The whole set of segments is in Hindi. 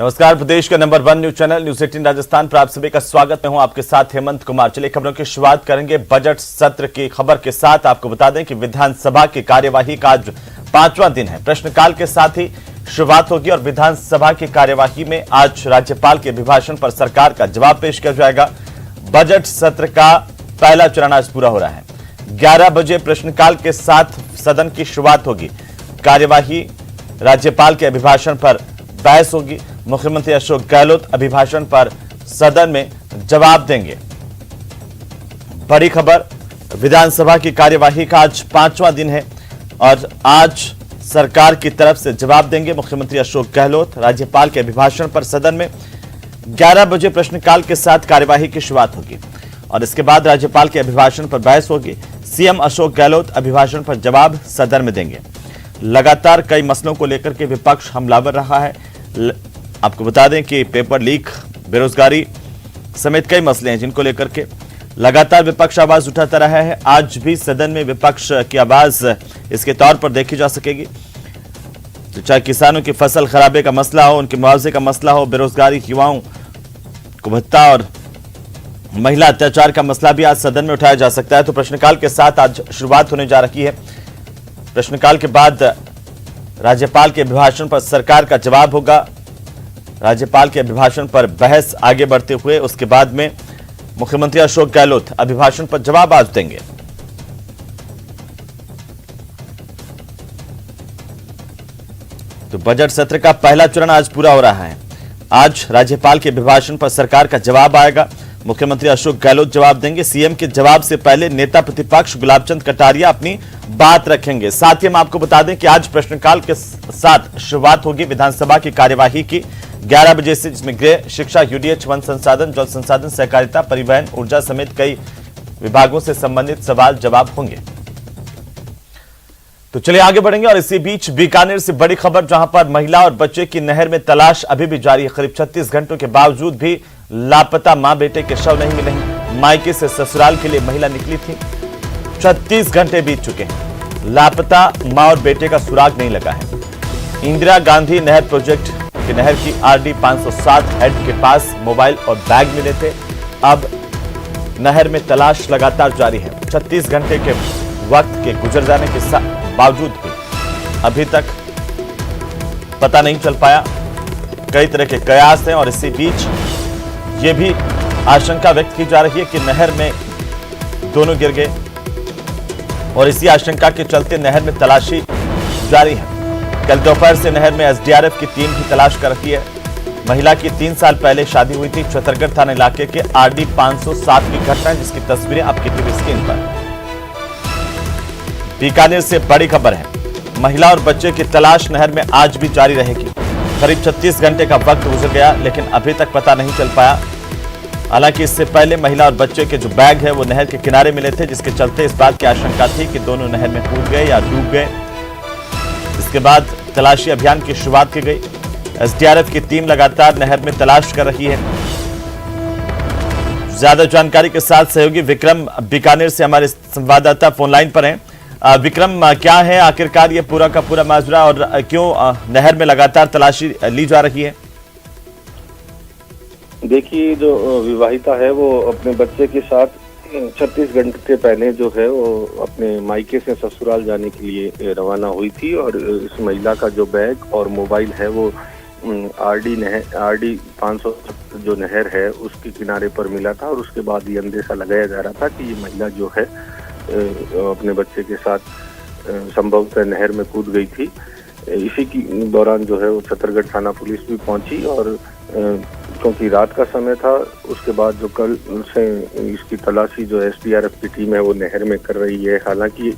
नमस्कार, प्रदेश का number 1 news channel news 18 Rajasthan पर आप सभी का स्वागत। मैं हूं आपके साथ हेमंत कुमार। चलिए खबरों की शुरुआत करेंगे बजट सत्र की खबर के साथ। आपको बता दें कि विधानसभा की कार्यवाही का आज 5वां दिन है। प्रश्नकाल के साथ ही शुरुआत होगी और विधानसभा की कार्यवाही में आज राज्यपाल के अभिभाषण पर सरकार का जवाब पेश किया जाएगा। बजट सत्र का पहला चरण आज पूरा हो रहा है। 11 बजे प्रश्नकाल के साथ सदन की शुरुआत होगी। कार्यवाही राज्यपाल के अभिभाषण पर बहस होगी। मुख्यमंत्री अशोक गहलोत अभिभाषण पर सदन में जवाब देंगे। बड़ी खबर, विधानसभा की कार्यवाही का आज 5वां दिन है और आज सरकार की तरफ से जवाब देंगे मुख्यमंत्री अशोक गहलोत। राज्यपाल के अभिभाषण पर सदन में 11 बजे प्रश्नकाल के साथ कार्यवाही की शुरुआत होगी और इसके बाद राज्यपाल के अभिभाषण पर बहस होगी। सीएम अशोक गहलोत अभिभाषण पर जवाब सदन में देंगे। लगातार कई मसलों को लेकर के विपक्ष हमलावर रहा है। आपको बता दें कि पेपर लीक, बेरोजगारी समेत कई मसले हैं जिनको लेकर के लगातार विपक्ष आवाज उठाता रहा है। आज भी सदन में विपक्ष की आवाज इसके तौर पर देखी जा सकेगी। तो चाहे किसानों की फसल खराबे का मसला हो, उनके मुआवजे का मसला हो, बेरोजगारी, युवाओं को भत्ता और महिला अत्याचार का मसला भी आज सदन में उठाया जा सकता है। तो प्रश्नकाल के साथ आज शुरुआत होने जा रही है। प्रश्नकाल के बाद राज्यपाल के अभिभाषण पर सरकार का जवाब होगा। राज्यपाल के अभिभाषण पर बहस आगे बढ़ते हुए उसके बाद में मुख्यमंत्री अशोक गहलोत अभिभाषण पर जवाब आज देंगे। तो बजट सत्र का पहला चरण आज पूरा हो रहा है। आज राज्यपाल के अभिभाषण पर सरकार का जवाब आएगा। मुख्यमंत्री अशोक गहलोत जवाब देंगे। सीएम के जवाब से पहले नेता प्रतिपक्ष गुलाब चंद कटारिया अपनी बात रखेंगे। साथ ही हम आपको बता दें कि आज प्रश्नकाल के साथ शुरुआत होगी विधानसभा की कार्यवाही की 11 बजे से, जिसमें गृह, शिक्षा, यूडीएच, वन संसाधन, जल संसाधन, सहकारिता, परिवहन, ऊर्जा समेत कई विभागों से संबंधित सवाल जवाब होंगे। तो चलिए आगे बढ़ेंगे और इसी बीच बीकानेर से बड़ी खबर, जहां पर महिला और बच्चे की नहर में तलाश अभी भी जारी है। करीब 36 घंटों के बावजूद भी लापता मां बेटे के शव नहीं मिले हैं। मायके से ससुराल के लिए महिला निकली थी। 36 घंटे बीत चुके हैं, लापता मां और बेटे का सुराग नहीं लगा है। इंदिरा गांधी नहर प्रोजेक्ट की नहर की आरडी 507 हेड के पास मोबाइल और बैग मिले थे। अब नहर में तलाश लगातार जारी है। 36 घंटे के वक्त के गुजर जाने के बावजूद भी अभी तक पता नहीं चल पाया। कई तरह के कयास हैं और इसी बीच ये भी आशंका व्यक्त की जा रही है कि नहर में दोनों गिर गए और इसी आशंका के चलते नहर में तलाशी जारी है। कल दोपहर से नहर में एसडीआरएफ की टीम भी तलाश कर रही है। महिला की 3 साल पहले शादी हुई थी। छतरगढ़ थाना इलाके के आरडी 507 की घटना, जिसकी तस्वीरें आपकी टीवी स्क्रीन पर। बीकानेर से बड़ी खबर है। महिला और बच्चे की तलाश नहर में आज भी जारी रहेगी। करीब 36 घंटे का वक्त गुजर गया लेकिन अभी तक पता नहीं चल पाया। हालांकि इससे पहले महिला और बच्चे के जो बैग है वो नहर के किनारे मिले थे, जिसके चलते इस बात की आशंका थी कि दोनों नहर में कूद गए या डूब गए। इसके बाद तलाशी अभियान की शुरुआत की गई। एसडीआरएफ की टीम लगातार नहर में तलाश कर रही है। ज्यादा जानकारी के साथ सहयोगी विक्रम बीकानेर से हमारे संवाददाता फोन लाइन पर हैं। विक्रम, क्या है आखिरकार ये पूरा का पूरा माजरा और क्यों नहर में लगातार तलाशी ली जा रही है? देखिए, जो विवाहिता है वो अपने बच्चे के साथ 36 घंटे पहले जो है वो अपने मायके से ससुराल जाने के लिए रवाना हुई थी और इस महिला का जो बैग और मोबाइल है वो आरडी 500 जो नहर है उसके किनारे पर मिला था। और उसके बाद ये अंदेशा लगाया जा रहा था कि ये महिला जो है अपने बच्चे के साथ संभवतः नहर में कूद गई थी। इसी की दौरान जो है वो छतरगढ़ थाना पुलिस भी पहुंची और क्योंकि रात का समय था, उसके बाद जो कल से इसकी तलाशी जो एसडीआरएफ की टीम है वो नहर में कर रही है। हालांकि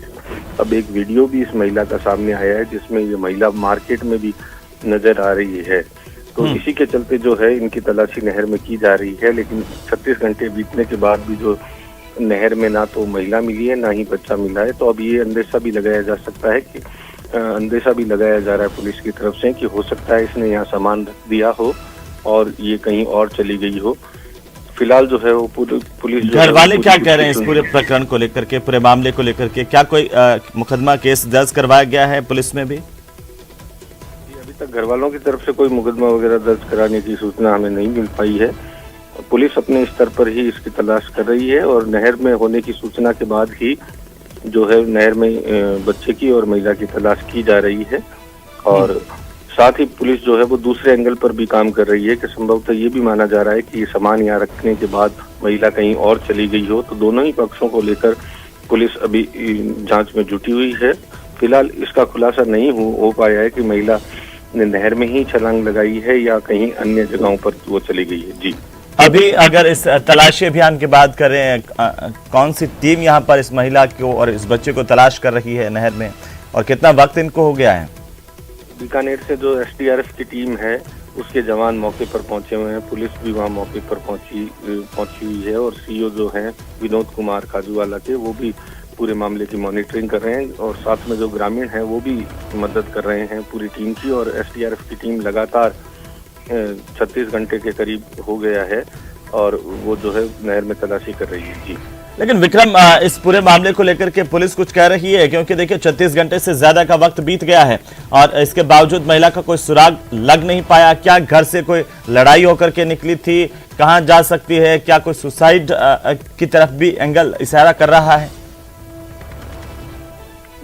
अब एक वीडियो भी इस महिला का सामने आया है जिसमें ये महिला मार्केट में भी नजर आ रही है। तो इसी के चलते जो है इनकी तलाशी नहर में की जा रही है। लेकिन 36 घंटे बीतने के बाद भी जो नहर में ना तो महिला मिली है ना ही बच्चा मिला है। तो अब ये अंदेशा भी लगाया जा सकता है कि अंदेशा भी लगाया जा रहा है पुलिस की तरफ से कि हो सकता है इसने यहाँ सामान रख दिया हो और ये कहीं और चली गई हो। फिलहाल जो है वो पुलिस घर वाले क्या कह रहे हैं इस पूरे प्रकरण को लेकर के, पूरे मामले को लेकर के? क्या कोई मुकदमा केस दर्ज करवाया गया है पुलिस में भी? अभी तक घर वालों की तरफ से कोई मुकदमा वगैरह दर्ज कराने की सूचना हमें नहीं मिल पाई है। पुलिस अपने स्तर पर ही इसकी तलाश कर रही है और नहर में होने की सूचना के बाद ही जो है नहर में बच्चे की और महिला की तलाश की जा रही है। और साथ ही पुलिस जो है वो दूसरे एंगल पर भी काम कर रही है कि संभवतः ये भी माना जा रहा है कि ये सामान यहाँ रखने के बाद महिला कहीं और चली गई हो। तो दोनों ही पक्षों को लेकर पुलिस अभी जांच में जुटी हुई है। फिलहाल इसका खुलासा नहीं हो पाया है कि महिला ने नहर में ही छलांग लगाई है या कहीं अन्य जगहों पर वो चली गई है। जी, अभी अगर इस तलाशी अभियान की बात करें, कौन सी टीम यहाँ पर इस महिला को और इस बच्चे को तलाश कर रही है नहर में, और कितना वक्त इनको हो गया है? बीकानेर से जो SDRF की टीम है उसके जवान मौके पर पहुंचे हुए हैं। पुलिस भी वहां मौके पर पहुंची हुई है और CO जो हैं विनोद कुमार काजूवाला के, वो भी पूरे मामले की मॉनिटरिंग कर रहे हैं और साथ में जो ग्रामीण हैं वो भी मदद कर रहे हैं पूरी टीम की। और SDRF की टीम लगातार 36 घंटे के करीब हो गया है और वो जो है नहर में तलाशी कर रही है। जी, लेकिन विक्रम, इस पूरे मामले को लेकर के पुलिस कुछ कह रही है? क्योंकि देखिए 36 घंटे से ज्यादा का वक्त बीत गया है और इसके बावजूद महिला का कोई सुराग लग नहीं पाया। क्या घर से कोई लड़ाई होकर के निकली थी? कहां जा सकती है? क्या कोई सुसाइड की तरफ भी एंगल इशारा कर रहा है?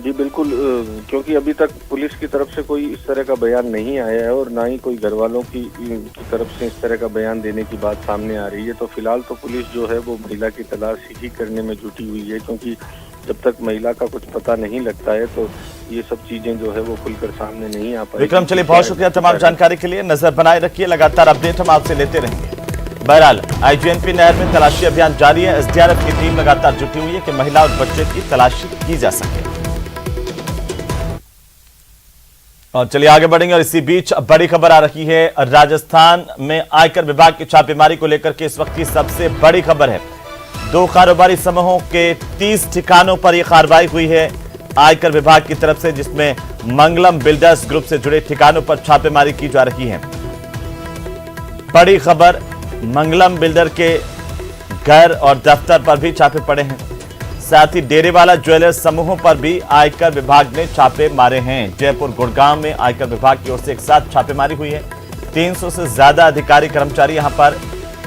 जी बिल्कुल, क्योंकि अभी तक पुलिस की तरफ से कोई इस तरह का बयान नहीं आया है और ना ही कोई घर वालों की तरफ से इस तरह का बयान देने की बात सामने आ रही है। तो फिलहाल तो पुलिस जो है वो महिला की तलाश ही करने में जुटी हुई है, क्योंकि जब तक महिला का कुछ पता नहीं लगता है तो ये सब चीजें जो है वो खुलकर सामने नहीं आ पाएगी। विक्रम, चलिए बहुत शुक्रिया तमाम जानकारी के लिए। नजर बनाए रखिए, लगातार अपडेट हम आपसे लेते रहेंगे। बहरहाल IGNP नहर में तलाशी अभियान जारी है। SDRF की टीम लगातार जुटी हुई है कि महिला और बच्चे की तलाशी की जा सके। और चलिए आगे बढ़ेंगे और इसी बीच बड़ी खबर आ रही है राजस्थान में आयकर विभाग की छापेमारी को लेकर के। इस वक्त की सबसे बड़ी खबर है, 2 कारोबारी समूहों के 30 ठिकानों पर यह कार्रवाई हुई है आयकर विभाग की तरफ से, जिसमें मंगलम बिल्डर्स ग्रुप से जुड़े ठिकानों पर छापेमारी की जा रही है। बड़ी खबर, मंगलम बिल्डर के घर और दफ्तर पर भी छापे पड़े हैं। साथ ही डेरेवाला ज्वेलर्स समूहों पर भी आयकर विभाग ने छापे मारे हैं। जयपुर गुड़गांव में आयकर विभाग की ओर से एक साथ छापेमारी हुई है। 300 से ज्यादा अधिकारी कर्मचारी यहां पर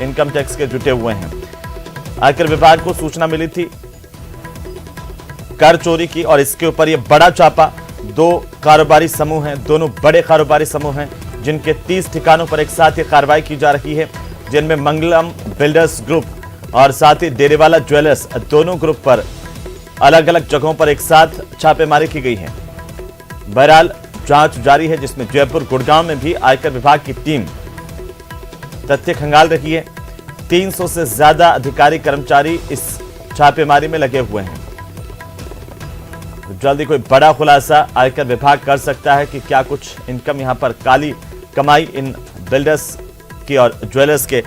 इनकम टैक्स के जुटे हुए हैं। आयकर विभाग को सूचना मिली थी कर चोरी की और इसके ऊपर यह बड़ा छापा। 2 कारोबारी समूह हैं, दोनों बड़े कारोबारी समूह हैं, जिनके 30 ठिकानों पर एक साथ ये कार्रवाई की जा रही है, जिनमें मंगलम बिल्डर्स ग्रुप और साथ ही डेरेवाला ज्वेलर्स दोनों ग्रुप पर अलग अलग जगहों पर एक साथ छापेमारी की गई है। बहरहाल जांच जारी है, जिसमें जयपुर गुड़गांव में भी आयकर विभाग की टीम तथ्य खंगाल रही है। 300 से ज्यादा अधिकारी कर्मचारी इस छापेमारी में लगे हुए हैं। जल्दी कोई बड़ा खुलासा आयकर विभाग कर सकता है कि क्या कुछ इनकम यहां पर काली कमाई इन बिल्डर्स की और ज्वेलर्स के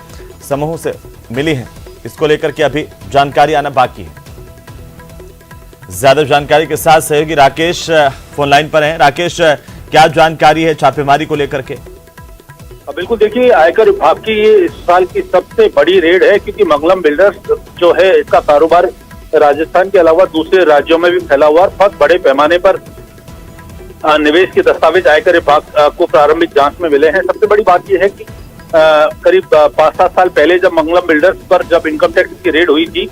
समूहों से मिली है। इसको लेकर के अभी जानकारी आना बाकी है। ज्यादा जानकारी के साथ सहयोगी राकेश फोन लाइन पर हैं। राकेश, क्या जानकारी है छापेमारी को लेकर के? बिल्कुल, देखिए आयकर विभाग की ये इस साल की सबसे बड़ी रेड है, क्योंकि मंगलम बिल्डर्स जो है इसका कारोबार राजस्थान के अलावा दूसरे राज्यों में भी फैला हुआ और बहुत बड़े पैमाने पर निवेश के दस्तावेज आयकर विभाग को प्रारंभिक जांच में मिले हैं। सबसे बड़ी बात यह है कि करीब 5-7 साल पहले जब मंगलम बिल्डर्स पर जब इनकम टैक्स की रेड हुई थी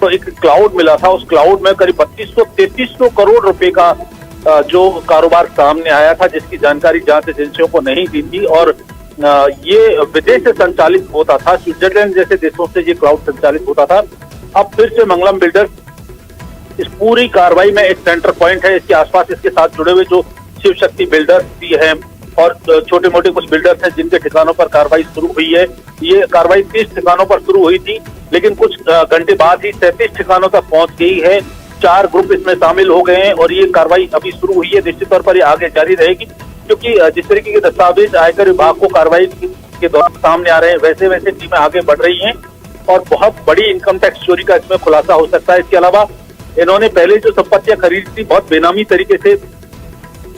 तो एक क्लाउड मिला था। उस क्लाउड में करीब 3200-3300 करोड़ रुपए का जो कारोबार सामने आया था, जिसकी जानकारी जांच एजेंसियों को नहीं दी थी और ये विदेश से संचालित होता था। स्विट्जरलैंड जैसे देशों से ये क्लाउड संचालित होता था। अब फिर से मंगलम बिल्डर्स इस पूरी कार्रवाई में एक सेंटर पॉइंट है। इसके आसपास इसके साथ जुड़े हुए जो शिव शक्ति बिल्डर्स भी हैं और छोटे मोटे कुछ बिल्डर्स हैं जिनके ठिकानों पर कार्रवाई शुरू हुई है। ये कार्रवाई 30 ठिकानों पर शुरू हुई थी, लेकिन कुछ घंटे बाद ही 37 ठिकानों तक पहुंच गई है। 4 ग्रुप इसमें शामिल हो गए हैं और ये कार्रवाई अभी शुरू हुई है। निश्चित तौर पर ये आगे जारी रहेगी, क्योंकि जिस तरीके के दस्तावेज आयकर विभाग को कार्रवाई के दौरान सामने आ रहे हैं, वैसे वैसे टीमें आगे बढ़ रही हैं और बहुत बड़ी इनकम टैक्स चोरी का इसमें खुलासा हो सकता है। इसके अलावा इन्होंने पहले जो संपत्तियां खरीदी थी, बहुत बेनामी तरीके से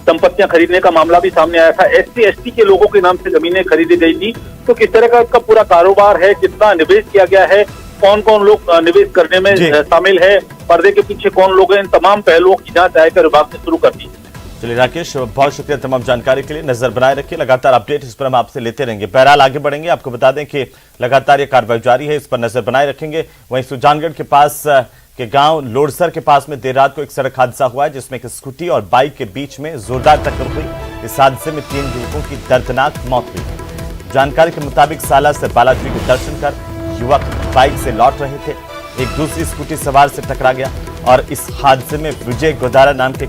संपत्तियां खरीदने का मामला भी सामने आया था। SC/ST के लोगों के नाम से जमीनें खरीदी गई थी। तो किस तरह का इसका पूरा कारोबार है, कितना निवेश किया गया है, कौन कौन लोग निवेश करने में शामिल है, पर्दे के पीछे कौन लोग हैं, इन तमाम पहलुओं की जांच आयकर विभाग ने शुरू कर दी। चलिए राकेश, बहुत शुक्रिया तमाम जानकारी के लिए। नजर बनाए रखिए, लगातार अपडेट इस पर हम आपसे लेते रहेंगे। बहरहाल आगे बढ़ेंगे, आपको बता दें कि लगातार ये कार्रवाई जारी है, इस पर नजर बनाए रखेंगे। वहीं सुजानगढ़ के पास के गांव लोड़सर के पास में देर रात को एक सड़क हादसा हुआ है, जिसमें एक स्कूटी और बाइक के बीच में जोरदार टक्कर हुई। इस हादसे में 3 युवकों की दर्दनाक मौत हुई है। जानकारी के मुताबिक साला से बालाजी के दर्शन कर युवक बाइक से लौट रहे थे, एक दूसरी स्कूटी सवार से टकरा गया और इस हादसे में विजय गोदारा नाम के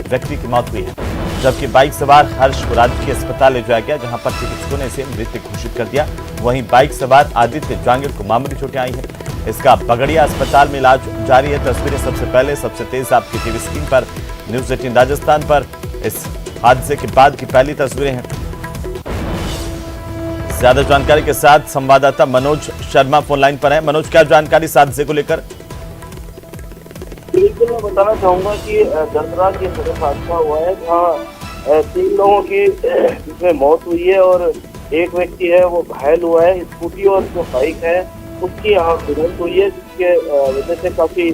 व्यक्ति की मौत हुई है, जबकि बाइक सवार हर्ष को राजकीय अस्पताल ले जाया गया, जहां पर चिकित्सकों ने इसे मृत घोषित कर दिया। वहीं बाइक सवार आदित्य जांगिड़ को मामूली चोटें आई हैं। इसका बगड़िया अस्पताल में इलाज जारी है। तस्वीरें सबसे पहले सबसे तेज आपकी टीवी स्क्रीन पर न्यूज 18 राजस्थान पर इस हादसे के बाद की पहली तस्वीरें हैं। ज्यादा जानकारी के साथ संवाददाता मनोज शर्मा फोन लाइन पर है। मनोज, क्या जानकारी इस हादसे को लेकर? बिल्कुल, मैं बताना चाहूंगा कि दर्दनाक ये सड़क हादसा हुआ है, जहाँ 3 लोगों की इसमें मौत हुई है और एक व्यक्ति है वो घायल हुआ है। स्कूटी और जो बाइक है उसकी यहाँ भिड़ंत हुई है, जिसके वजह से काफी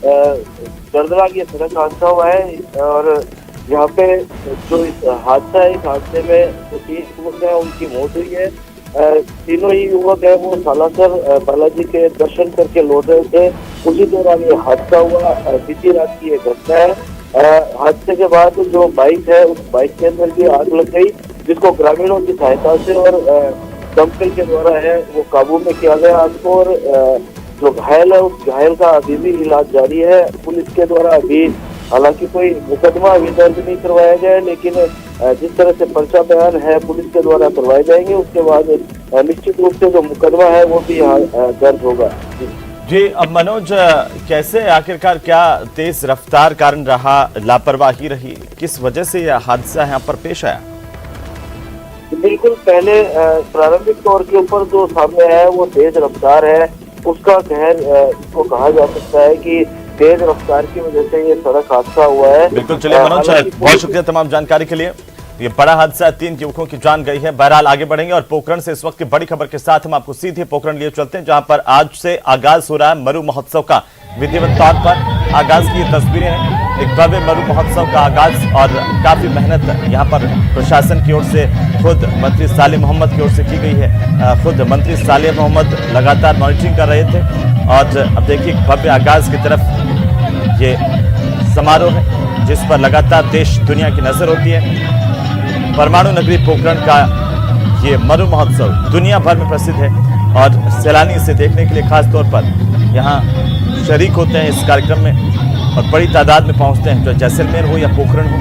दर्दनाक ये सड़क हादसा हुआ है। और यहाँ पे जो इस हादसा है, इस हादसे में जो 3 युवक है उनकी मौत हुई है। तीनों ही युवक है वो सालासर बालाजी के दर्शन करके लौट रहे थे, उसी दौरान ये हादसा हुआ। बीती रात की ये घटना है। हादसे के बाद जो बाइक है उस बाइक के अंदर भी आग लग गई, जिसको ग्रामीणों की सहायता से और दमकल के द्वारा है वो काबू में किया गया आग को। और जो घायल है उस घायल का अभी भी इलाज जारी है। पुलिस के द्वारा अभी हालांकि कोई मुकदमा अभी दर्ज नहीं करवाया गया है, लेकिन जिस तरह से पर्चा बयान है पुलिस के द्वारा करवाए जाएंगे, उसके बाद निश्चित रूप से जो मुकदमा है वो भी यहाँ दर्ज होगा। जी, अब मनोज, कैसे आखिरकार क्या तेज रफ्तार कारण रहा, लापरवाही रही, किस वजह से यह हादसा यहाँ पर पेश आया? बिल्कुल, पहले प्रारंभिक तौर के ऊपर जो सामने है वो तेज रफ्तार है, उसका कहर इसको कहा जा सकता है कि तेज रफ्तार की वजह से ये सड़क हादसा हुआ है। बिल्कुल, चलिए मनोज, बहुत शुक्रिया तमाम जानकारी के लिए। ये बड़ा हादसा, 3 युवकों की जान गई है। बहरहाल आगे बढ़ेंगे और पोखरण से इस वक्त की बड़ी खबर के साथ हम आपको सीधे पोखरण लिए चलते हैं, जहां पर आज से आगाज हो रहा है मरु महोत्सव का। विधिवत तौर पर आगाज की ये तस्वीरें हैं, एक भव्य मरु महोत्सव का आगाज, और काफी मेहनत यहाँ पर प्रशासन की ओर से, खुद मंत्री सालेह मोहम्मद की ओर से की गई है। खुद मंत्री सालेह मोहम्मद लगातार मॉनिटरिंग कर रहे थे और अब देखिए भव्य आगाज की तरफ ये समारोह है, जिस पर लगातार देश दुनिया की नजर होती है। परमाणु नगरी पोखरण का ये मरु महोत्सव दुनिया भर में प्रसिद्ध है और सैलानी इसे देखने के लिए खास तौर पर यहाँ शरीक होते हैं इस कार्यक्रम में और बड़ी तादाद में पहुंचते हैं, जो जैसलमेर हो या पोखरण हो।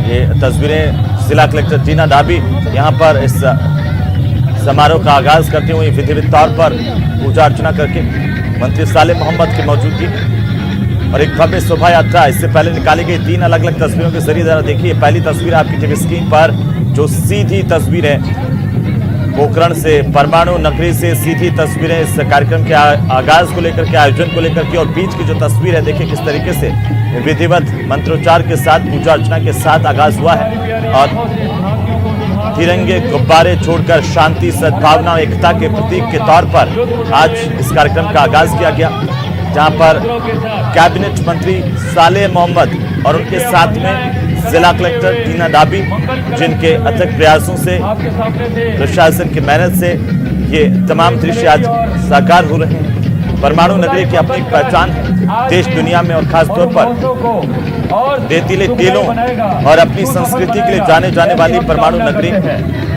ये तस्वीरें जिला कलेक्टर टीना डाबी यहाँ पर इस समारोह का आगाज करते हुए विधिवत तौर पर पूजा अर्चना करके, मंत्री सालेह मोहम्मद की मौजूदगी और एक भव्य शोभा यात्रा इससे पहले निकाली गई। 3 अलग अलग तस्वीरों के जरिए जरा देखिए। पहली तस्वीर आपकी टीवी स्क्रीन पर, जो सीधी तस्वीर है पोखरण से, परमाणु नगरी से सीधी तस्वीरें इस कार्यक्रम के आगाज को लेकर के, आयोजन को लेकर के, और बीच की जो तस्वीर है देखिए किस तरीके से विधिवत मंत्रोच्चार के साथ, पूजा अर्चना के साथ आगाज हुआ है और तिरंगे गुब्बारे छोड़कर शांति, सद्भावना और एकता के प्रतीक के तौर पर आज इस कार्यक्रम का आगाज किया गया, जहां पर कैबिनेट मंत्री सालेह मोहम्मद और उनके साथ में जिला कलेक्टर टीना डाबी, जिनके अथक प्रयासों से, प्रशासन की मेहनत से ये तमाम दृश्य आज साकार हो रहे हैं। परमाणु नगरी की अपनी एक पहचान है देश दुनिया में और खास तौर पर रेतीले टीलों और अपनी संस्कृति के लिए जाने जाने वाली परमाणु नगरी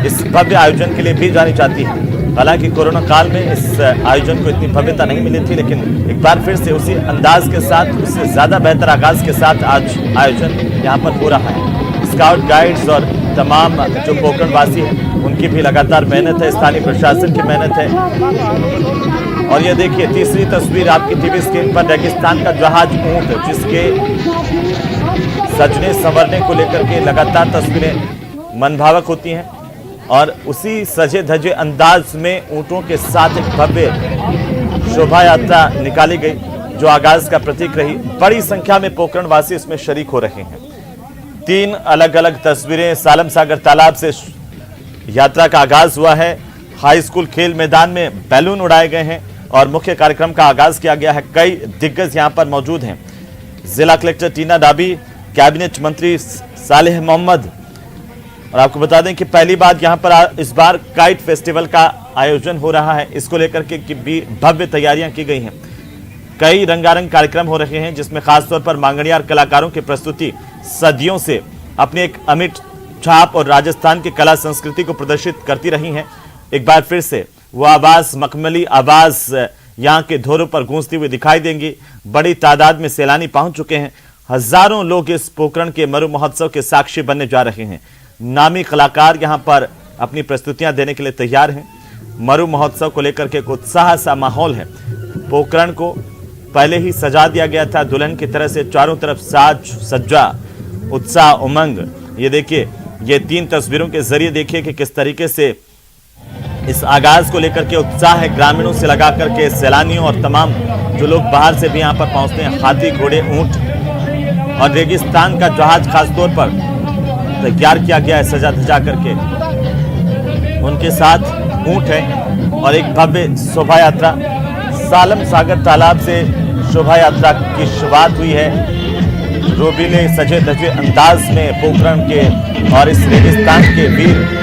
इस भव्य आयोजन के लिए भी जानी जाती है। हालांकि कोरोना काल में इस आयोजन को इतनी भव्यता नहीं मिली थी, लेकिन एक बार फिर से उसी अंदाज के साथ, उससे ज्यादा बेहतर आगाज के साथ आज आयोजन यहाँ पर हो रहा है। स्काउट गाइड्स और तमाम जो पोखरण वासी हैं उनकी भी लगातार मेहनत है, स्थानीय प्रशासन की मेहनत है। और ये देखिए तीसरी तस्वीर आपकी टीवी स्क्रीन पर, रेगिस्तान का जहाज ऊंट, जिसके सजने संवरने को लेकर के लगातार तस्वीरें मनभावक होती हैं और उसी सजे धजे अंदाज में ऊंटों के साथ एक भव्य शोभा यात्रा निकाली गई, जो आगाज का प्रतीक रही। बड़ी संख्या में पोखरण वासी इसमें शरीक हो रहे हैं। 3 अलग अलग तस्वीरें। सालम सागर तालाब से यात्रा का आगाज हुआ है, हाई स्कूल खेल मैदान में बैलून उड़ाए गए हैं और मुख्य कार्यक्रम का आगाज किया गया है। कई दिग्गज यहां पर मौजूद हैं। जिला कलेक्टर टीना डाबी, कैबिनेट मंत्री सालेह मोहम्मद। और आपको बता दें कि पहली बार यहां पर इस बार काइट फेस्टिवल का आयोजन हो रहा है। इसको लेकर के भी भव्य तैयारियां की गई हैं। कई रंगारंग कार्यक्रम हो रहे हैं, जिसमें खासतौर पर मांगणियार कलाकारों की प्रस्तुति सदियों से अपनी एक अमिट छाप और राजस्थान की कला संस्कृति को प्रदर्शित करती रही हैं। एक बार फिर से वो आवाज, मखमली आवाज यहाँ के धोरों पर गूंजती हुई दिखाई देंगी। बड़ी तादाद में सैलानी पहुंच चुके हैं। हजारों लोग इस पोकरण के मरु महोत्सव के साक्षी बनने जा रहे हैं। नामी कलाकार यहां पर अपनी प्रस्तुतियां देने के लिए तैयार हैं। मरु महोत्सव को लेकर के एक उत्साह सा माहौल है। पोकरण को पहले ही सजा दिया गया था दुल्हन की तरह से, चारों तरफ साज सज्जा, उत्साह, उमंग। ये देखिए, ये 3 तस्वीरों के जरिए देखिए कि किस तरीके से इस आगाज को लेकर के उत्साह है। ग्रामीणों से लगा करके सैलानियों और तमाम जो लोग बाहर से भी यहाँ पर पहुंचते हैं, हाथी, घोड़े, ऊंट और रेगिस्तान का जहाज खासतौर पर तैयार किया गया है सजा धजा करके। उनके साथ ऊंट है और एक भव्य शोभा यात्रा। सालम सागर तालाब से शोभा यात्रा की शुरुआत हुई है। रोबीले सजे धजे अंदाज में पोकरण के और इस रेगिस्तान के वीर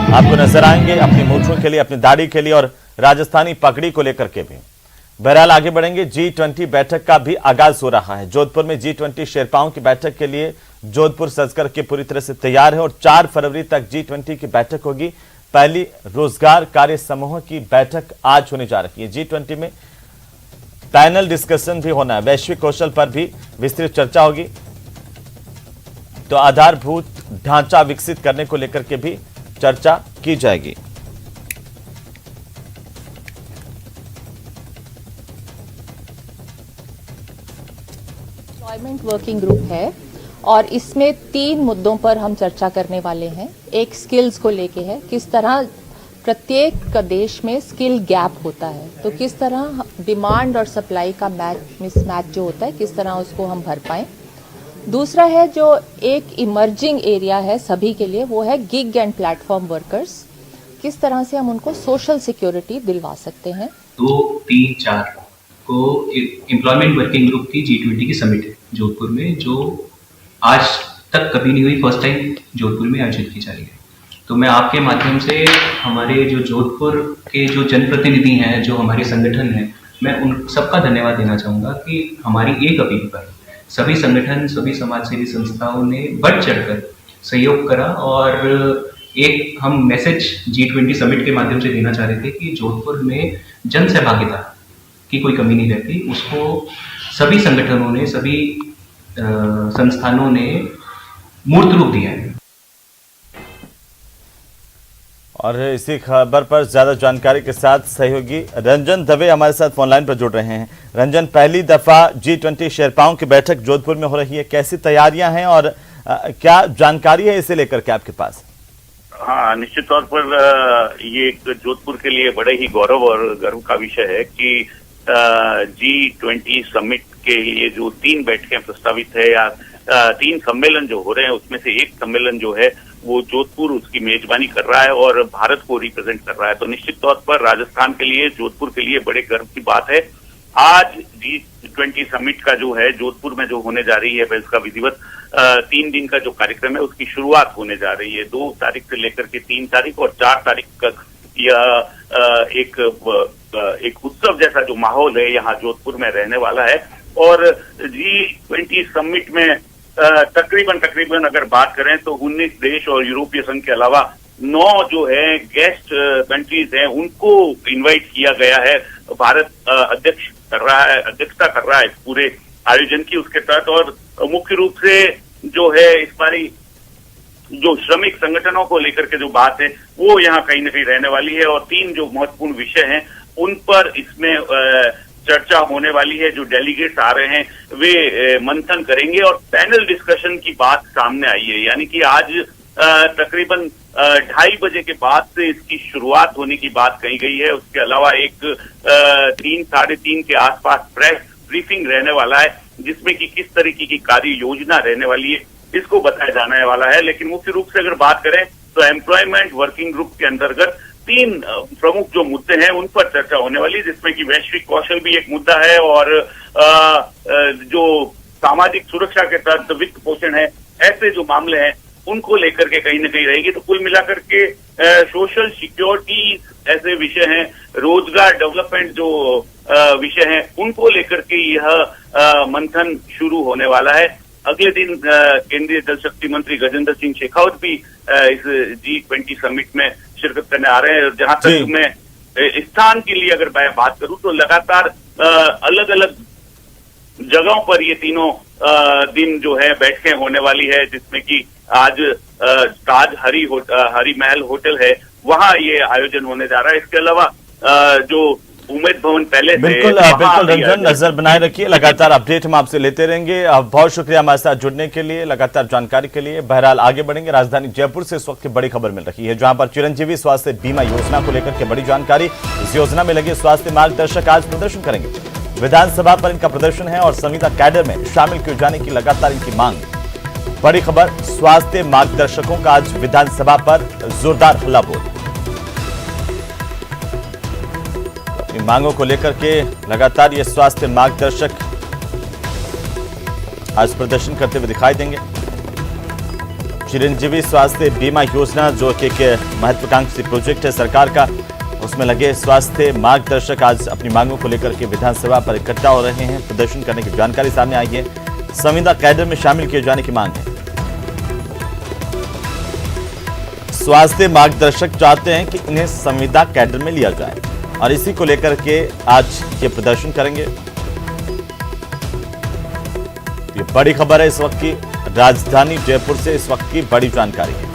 आपको नजर आएंगे, अपनी मूंछों के लिए, अपनी दाढ़ी के लिए और राजस्थानी पगड़ी को लेकर के भी। बहरहाल आगे बढ़ेंगे। G20 बैठक का भी आगाज हो रहा है। जोधपुर में G20 शेरपाओं की बैठक के लिए जोधपुर सजकर के पूरी तरह से तैयार है और 4 फरवरी तक G20 की बैठक होगी। पहली रोजगार कार्य समूह की बैठक आज होने जा रही है। G20 में पैनल डिस्कशन भी होना है। वैश्विक कौशल पर भी विस्तृत चर्चा होगी। तो आधारभूत ढांचा विकसित करने को लेकर के भी चर्चा की जाएगी। एम्प्लॉयमेंट वर्किंग ग्रुप है और इसमें 3 मुद्दों पर हम चर्चा करने वाले हैं। एक स्किल्स को लेके है, किस तरह प्रत्येक देश में स्किल गैप होता है, तो किस तरह डिमांड और सप्लाई का मिसमैच जो होता है, किस तरह उसको हम भर पाएं। दूसरा है जो एक इमर्जिंग एरिया है सभी के लिए, वो है गिग एंड प्लेटफॉर्म वर्कर्स। किस तरह से हम उनको सोशल सिक्योरिटी दिलवा सकते हैं। 2, 3, 4 को एम्प्लॉयमेंट वर्किंग ग्रुप की G20 की समिट है जोधपुर में, जो आज तक कभी नहीं हुई, फर्स्ट टाइम जोधपुर में आयोजित की जा रही है। तो मैं आपके माध्यम से हमारे जो जोधपुर के जो जनप्रतिनिधि हैं, जो हमारे संगठन हैं, मैं उन सबका धन्यवाद देना चाहूँगा कि हमारी एक अपील पर सभी संगठन, सभी समाजसेवी संस्थाओं ने बढ़ चढ़कर सहयोग करा और एक हम मैसेज G20 समिट के माध्यम से देना चाह रहे थे कि जोधपुर में जन सहभागिता की कोई कमी नहीं रहती। उसको सभी संगठनों ने, सभी संस्थानों ने मूर्त रूप दिया है। और इसी खबर पर ज्यादा जानकारी के साथ सहयोगी रंजन दवे हमारे साथ फोन लाइन पर जुड़ रहे हैं। रंजन, पहली दफा G20 शेरपाओं की बैठक जोधपुर में हो रही है, कैसी तैयारियां हैं और क्या जानकारी है इसे लेकर के आपके पास? हाँ, निश्चित तौर पर ये एक जोधपुर के लिए बड़े ही गौरव और गर्व का विषय है कि G20 समिट के लिए जो 3 बैठकें प्रस्तावित है या 3 सम्मेलन जो हो रहे हैं, उसमें से एक सम्मेलन जो है वो जोधपुर उसकी मेजबानी कर रहा है और भारत को रिप्रेजेंट कर रहा है। तो निश्चित तौर पर राजस्थान के लिए, जोधपुर के लिए बड़े गर्व की बात है। आज G20 समिट का जो है जोधपुर में जो होने जा रही है, इसका विधिवत 3 दिन का जो कार्यक्रम है उसकी शुरुआत होने जा रही है। 2 तारीख से लेकर के 3 तारीख और 4 तारीख तक यह एक उत्सव जैसा जो माहौल है यहाँ जोधपुर में रहने वाला है। और G20 समिट में तकरीबन अगर बात करें तो 19 देश और यूरोपीय संघ के अलावा 9 जो है गेस्ट कंट्रीज हैं, उनको इनवाइट किया गया है। भारत अध्यक्षता कर रहा है इस पूरे आयोजन की, उसके तहत। और मुख्य रूप से जो है इस बारी जो श्रमिक संगठनों को लेकर के जो बात है वो यहाँ कहीं न कहीं रहने वाली है और 3 जो महत्वपूर्ण विषय हैं उन पर इसमें चर्चा होने वाली है। जो डेलीगेट्स आ रहे हैं वे मंथन करेंगे और पैनल डिस्कशन की बात सामने आई है, यानी कि आज तकरीबन 2:30 बजे के बाद से इसकी शुरुआत होने की बात कही गई है। उसके अलावा एक 3, साढ़े 3 के आसपास प्रेस ब्रीफिंग रहने वाला है, जिसमें कि किस तरीके की कार्य योजना रहने वाली है इसको बताया जाने वाला है। लेकिन मुख्य रूप से अगर बात करें तो एम्प्लॉयमेंट वर्किंग ग्रुप के अंतर्गत 3 प्रमुख जो मुद्दे हैं उन पर चर्चा होने वाली है, जिसमें कि वैश्विक कौशल भी एक मुद्दा है और जो सामाजिक सुरक्षा के तहत वित्त पोषण है, ऐसे जो मामले हैं उनको लेकर के कहीं ना कहीं रहेगी। तो कुल मिलाकर के सोशल सिक्योरिटी ऐसे विषय हैं, रोजगार डेवलपमेंट जो विषय हैं उनको लेकर के यह मंथन शुरू होने वाला है। अगले दिन केंद्रीय जल शक्ति मंत्री गजेंद्र सिंह शेखावत भी इस G20 समिट में शिरकत करने आ रहे हैं। जहां तक मैं स्थान के लिए अगर मैं बात करूं तो लगातार अलग अलग जगहों पर ये तीनों दिन जो है बैठकें होने वाली है, जिसमें कि आज ताज हरी महल होटल है, वहां ये आयोजन होने जा रहा है। इसके अलावा जो उम्मेद भवन पहले बिल्कुल रंजन, नजर बनाए रखिए, लगातार अपडेट हम आपसे लेते रहेंगे। बहुत शुक्रिया हमारे साथ जुड़ने के लिए, लगातार जानकारी के लिए। बहरहाल आगे बढ़ेंगे। राजधानी जयपुर से इस वक्त की बड़ी खबर मिल रही है, जहां पर चिरंजीवी स्वास्थ्य बीमा योजना को लेकर के बड़ी जानकारी। इस योजना में लगे स्वास्थ्य मार्गदर्शक आज प्रदर्शन करेंगे। विधानसभा पर इनका प्रदर्शन है और संविदा कैडर में शामिल किए जाने की लगातार इनकी मांग। बड़ी खबर, स्वास्थ्य मार्गदर्शकों का आज विधानसभा पर जोरदार हल्ला बोल। अपनी मांगों को लेकर के लगातार ये स्वास्थ्य मार्गदर्शक आज प्रदर्शन करते हुए दिखाई देंगे। चिरंजीवी स्वास्थ्य बीमा योजना जो कि एक महत्वाकांक्षी प्रोजेक्ट है सरकार का, उसमें लगे स्वास्थ्य मार्गदर्शक आज अपनी मांगों को लेकर के विधानसभा पर इकट्ठा हो रहे हैं। प्रदर्शन करने की जानकारी सामने आई है। संविदा कैडर में शामिल किए जाने की मांग है। स्वास्थ्य मार्गदर्शक चाहते हैं कि इन्हें संविदा कैडर में लिया जाए और इसी को लेकर के आज ये प्रदर्शन करेंगे। ये बड़ी खबर है इस वक्त की, राजधानी जयपुर से इस वक्त की बड़ी जानकारी है।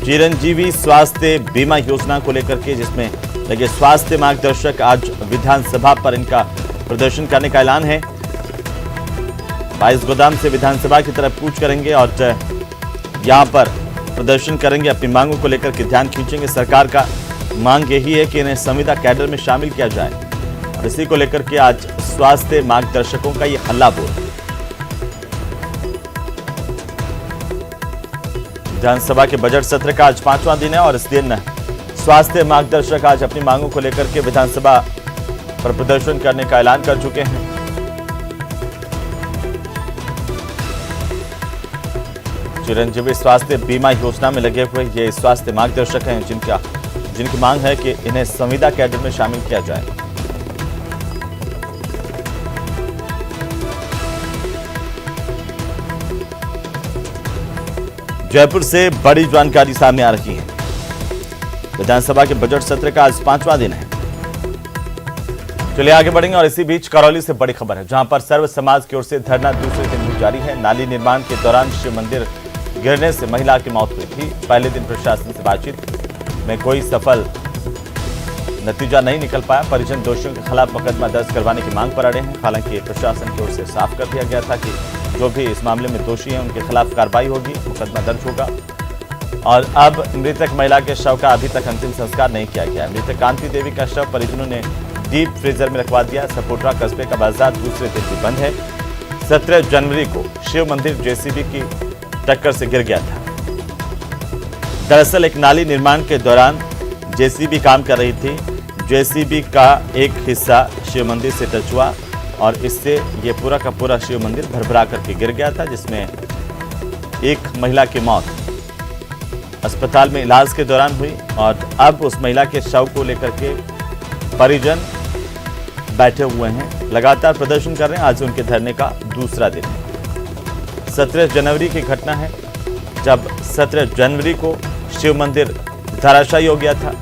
चिरंजीवी स्वास्थ्य बीमा योजना को लेकर के जिसमें लगे स्वास्थ्य मार्गदर्शक आज विधानसभा पर इनका प्रदर्शन करने का ऐलान है। 22 गोदाम से विधानसभा की तरफ कूच करेंगे और यहां पर प्रदर्शन करेंगे, अपनी मांगों को लेकर के ध्यान खींचेंगे। सरकार का मांग यही है कि इन्हें संविदा कैडर में शामिल किया जाए और इसी को लेकर के आज स्वास्थ्य मार्गदर्शकों का ये हल्ला बोल। विधानसभा के बजट सत्र का आज 5वां दिन है और इस दिन स्वास्थ्य मार्गदर्शक आज अपनी मांगों को लेकर के विधानसभा पर प्रदर्शन करने का ऐलान कर चुके हैं। चिरंजीवी स्वास्थ्य बीमा योजना में लगे हुए ये स्वास्थ्य मार्गदर्शक हैं जिनकी मांग है कि इन्हें संविदा कैडर में शामिल किया जाए। जयपुर से बड़ी जानकारी सामने आ रही है। विधानसभा के बजट सत्र का आज 5वां दिन है। चलिए आगे बढ़ेंगे और इसी बीच करौली से बड़ी खबर है, जहां पर सर्व समाज की ओर से धरना दूसरे दिन भी जारी है। नाली निर्माण के दौरान शिव मंदिर गिरने से महिला की मौत हुई थी। पहले दिन प्रशासन से बातचीत में कोई सफल नतीजा नहीं निकल पाया। परिजन दोषियों के खिलाफ मुकदमा दर्ज करवाने की मांग पर अड़े हैं। हालांकि प्रशासन की ओर से साफ कर दिया गया था कि जो भी इस मामले में दोषी हैं उनके खिलाफ कार्रवाई होगी, मुकदमा दर्ज होगा। और अब मृतक महिला के शव का अभी तक अंतिम संस्कार नहीं किया गया। मृतक कांति देवी का शव परिजनों ने डीप फ्रीजर में रखवा दिया। सपोटरा कस्बे का बाजार दूसरे दिन भी बंद है। 17 जनवरी को शिव मंदिर जेसीबी की टक्कर से गिर गया था। दरअसल एक नाली निर्माण के दौरान जेसीबी काम कर रही थी। जेसीबी का एक हिस्सा शिव मंदिर से टच हुआ और इससे ये पूरा का पूरा शिव मंदिर भरभरा करके गिर गया था, जिसमें एक महिला की मौत अस्पताल में इलाज के दौरान हुई। और अब उस महिला के शव को लेकर के परिजन बैठे हुए हैं, लगातार प्रदर्शन कर रहे हैं। आज उनके धरने का दूसरा दिन है। 17 जनवरी की घटना है, जब 17 जनवरी को शिव मंदिर धराशायी हो गया था।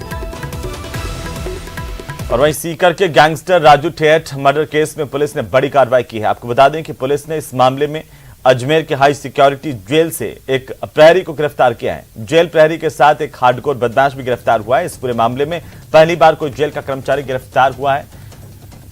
और वहीं सीकर के गैंगस्टर राजू ठेठ मर्डर केस में पुलिस ने बड़ी कार्रवाई की है। आपको बता दें कि पुलिस ने इस मामले में अजमेर के हाई सिक्योरिटी जेल से एक प्रहरी को गिरफ्तार किया है। जेल प्रहरी के साथ एक हार्डकोर बदमाश भी गिरफ्तार हुआ है। इस पूरे मामले में पहली बार कोई जेल का कर्मचारी गिरफ्तार हुआ है।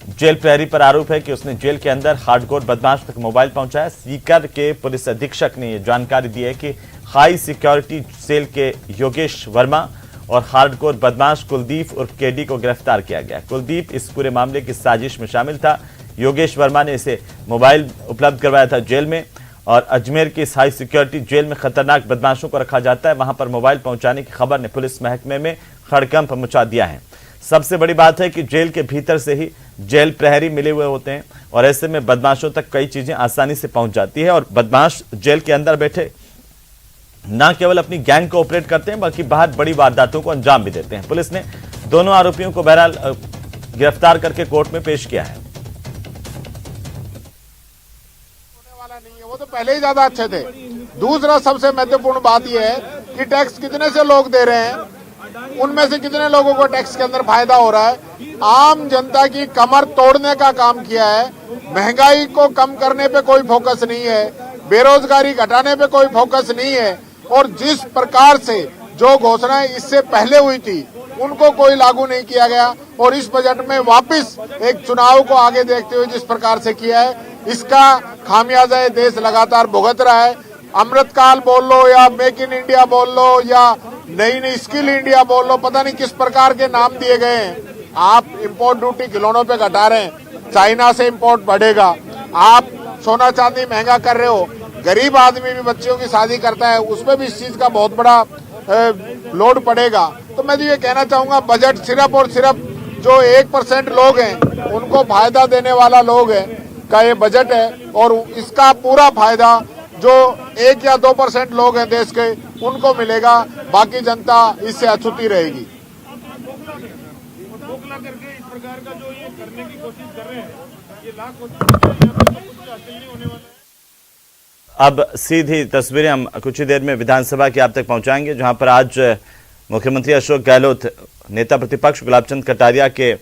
जेल प्रहरी पर आरोप है कि उसने जेल के अंदर हार्डकोर बदमाश तक मोबाइल पहुंचाया। सीकर के पुलिस अधीक्षक ने यह जानकारी दी है कि हाई सिक्योरिटी सेल के योगेश वर्मा और हार्डकोर बदमाश कुलदीप उर्फ केडी को गिरफ्तार किया गया। कुलदीप इस पूरे मामले की साजिश में शामिल था। योगेश वर्मा ने इसे मोबाइल उपलब्ध करवाया था जेल में। और अजमेर की इस हाई सिक्योरिटी जेल में खतरनाक बदमाशों को रखा जाता है, वहां पर मोबाइल पहुंचाने की खबर ने पुलिस महकमे में हड़कंप मचा दिया है। सबसे बड़ी बात है कि जेल के भीतर से ही जेल प्रहरी मिले हुए होते हैं और ऐसे में बदमाशों तक कई चीजें आसानी से पहुंच जाती है और बदमाश जेल के अंदर बैठे न केवल अपनी गैंग को ऑपरेट करते हैं बल्कि बाहर बड़ी वारदातों को अंजाम भी देते हैं। पुलिस ने दोनों आरोपियों को बहरहाल गिरफ्तार करके कोर्ट में पेश किया है। वो तो पहले ही ज्यादा अच्छे थे। दूसरा सबसे महत्वपूर्ण बात यह है कि टैक्स कितने से लोग दे रहे हैं, उनमें से कितने लोगों को टैक्स के अंदर फायदा हो रहा है। आम जनता की कमर तोड़ने का काम किया है। महंगाई को कम करने पे कोई फोकस नहीं है, बेरोजगारी घटाने पे कोई फोकस नहीं है और जिस प्रकार से जो घोषणाएं इससे पहले हुई थी उनको कोई लागू नहीं किया गया और इस बजट में वापस एक चुनाव को आगे देखते हुए जिस प्रकार से किया है, इसका खामियाजा ये देश लगातार भुगत रहा है। अमृतकाल बोल लो या मेक इन इंडिया बोल लो या नई स्किल इंडिया बोल लो, पता नहीं किस प्रकार के नाम दिए गए हैं। आप इंपोर्ट ड्यूटी खिलौनों पे घटा रहे हैं, चाइना से इंपोर्ट बढ़ेगा। आप सोना चांदी महंगा कर रहे हो, गरीब आदमी भी बच्चियों की शादी करता है, उसमें भी इस चीज का बहुत बड़ा लोड पड़ेगा। तो मैं तो ये कहना चाहूंगा, बजट सिर्फ और सिर्फ जो 1% लोग हैं उनको फायदा देने वाला लोग है का ये बजट है और इसका पूरा फायदा जो 1 या 2% लोग हैं देश के उनको मिलेगा, बाकी जनता इससे अछूती रहेगी। अब सीधी तस्वीरें हम कुछ ही देर में विधानसभा की आप तक पहुंचाएंगे, जहां पर आज मुख्यमंत्री अशोक गहलोत नेता प्रतिपक्ष गुलाबचंद कटारिया के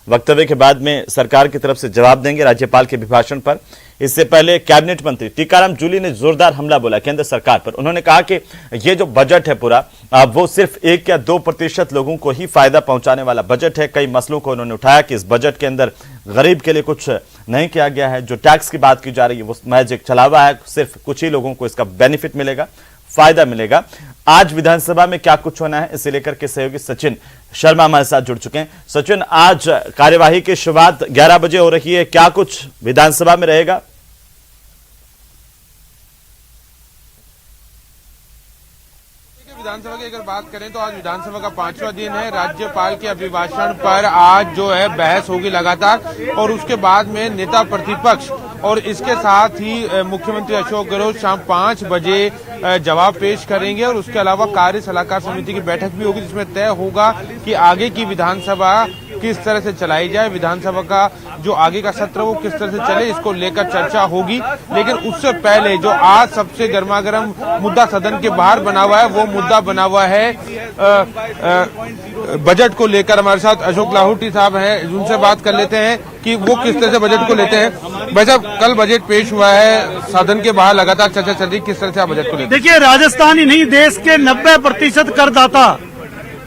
वक्तव्य के बाद में सरकार की तरफ से जवाब देंगे राज्यपाल के अभिभाषण पर। इससे पहले कैबिनेट मंत्री टीकाराम जूली ने जोरदार हमला बोला केंद्र सरकार पर। उन्होंने कहा कि ये जो बजट है पूरा वो सिर्फ 1 या 2% लोगों को ही फायदा पहुंचाने वाला बजट है। कई मसलों को उन्होंने उठाया कि इस बजट के अंदर गरीब के लिए कुछ नहीं किया गया है। जो टैक्स की बात की जा रही है वो महज एक छलावा है, सिर्फ कुछ ही लोगों को इसका बेनिफिट मिलेगा, फायदा मिलेगा। आज विधानसभा में क्या कुछ होना है इसे लेकर के सहयोगी सचिन शर्मा हमारे साथ जुड़ चुके हैं। सचिन, आज कार्यवाही की शुरुआत 11 बजे हो रही है, क्या कुछ विधानसभा में रहेगा? विधानसभा की अगर बात करें तो आज विधानसभा का 5वां दिन है। राज्यपाल के अभिभाषण पर आज जो है बहस होगी लगातार और उसके बाद में नेता प्रतिपक्ष और इसके साथ ही मुख्यमंत्री अशोक गहलोत शाम 5 बजे जवाब पेश करेंगे और उसके अलावा कार्य सलाहकार समिति की बैठक भी होगी जिसमें तय होगा कि आगे की विधानसभा किस तरह से चलाई जाए, विधानसभा का जो आगे का सत्र वो किस तरह से चले, इसको लेकर चर्चा होगी। लेकिन उससे पहले जो आज सबसे गर्मागर्म मुद्दा सदन के बाहर बना हुआ है वो मुद्दा बना हुआ है बजट को लेकर। हमारे साथ अशोक लाहौटी साहब हैं, उनसे बात कर लेते हैं कि वो किस तरह से बजट को लेते हैं। भाई साहब, कल बजट पेश हुआ है, सदन के बाहर लगातार चर्चा चल रही, किस तरह से आप बजट को लेते हैं? देखिए, राजस्थान ही नहीं देश के 90% करदाता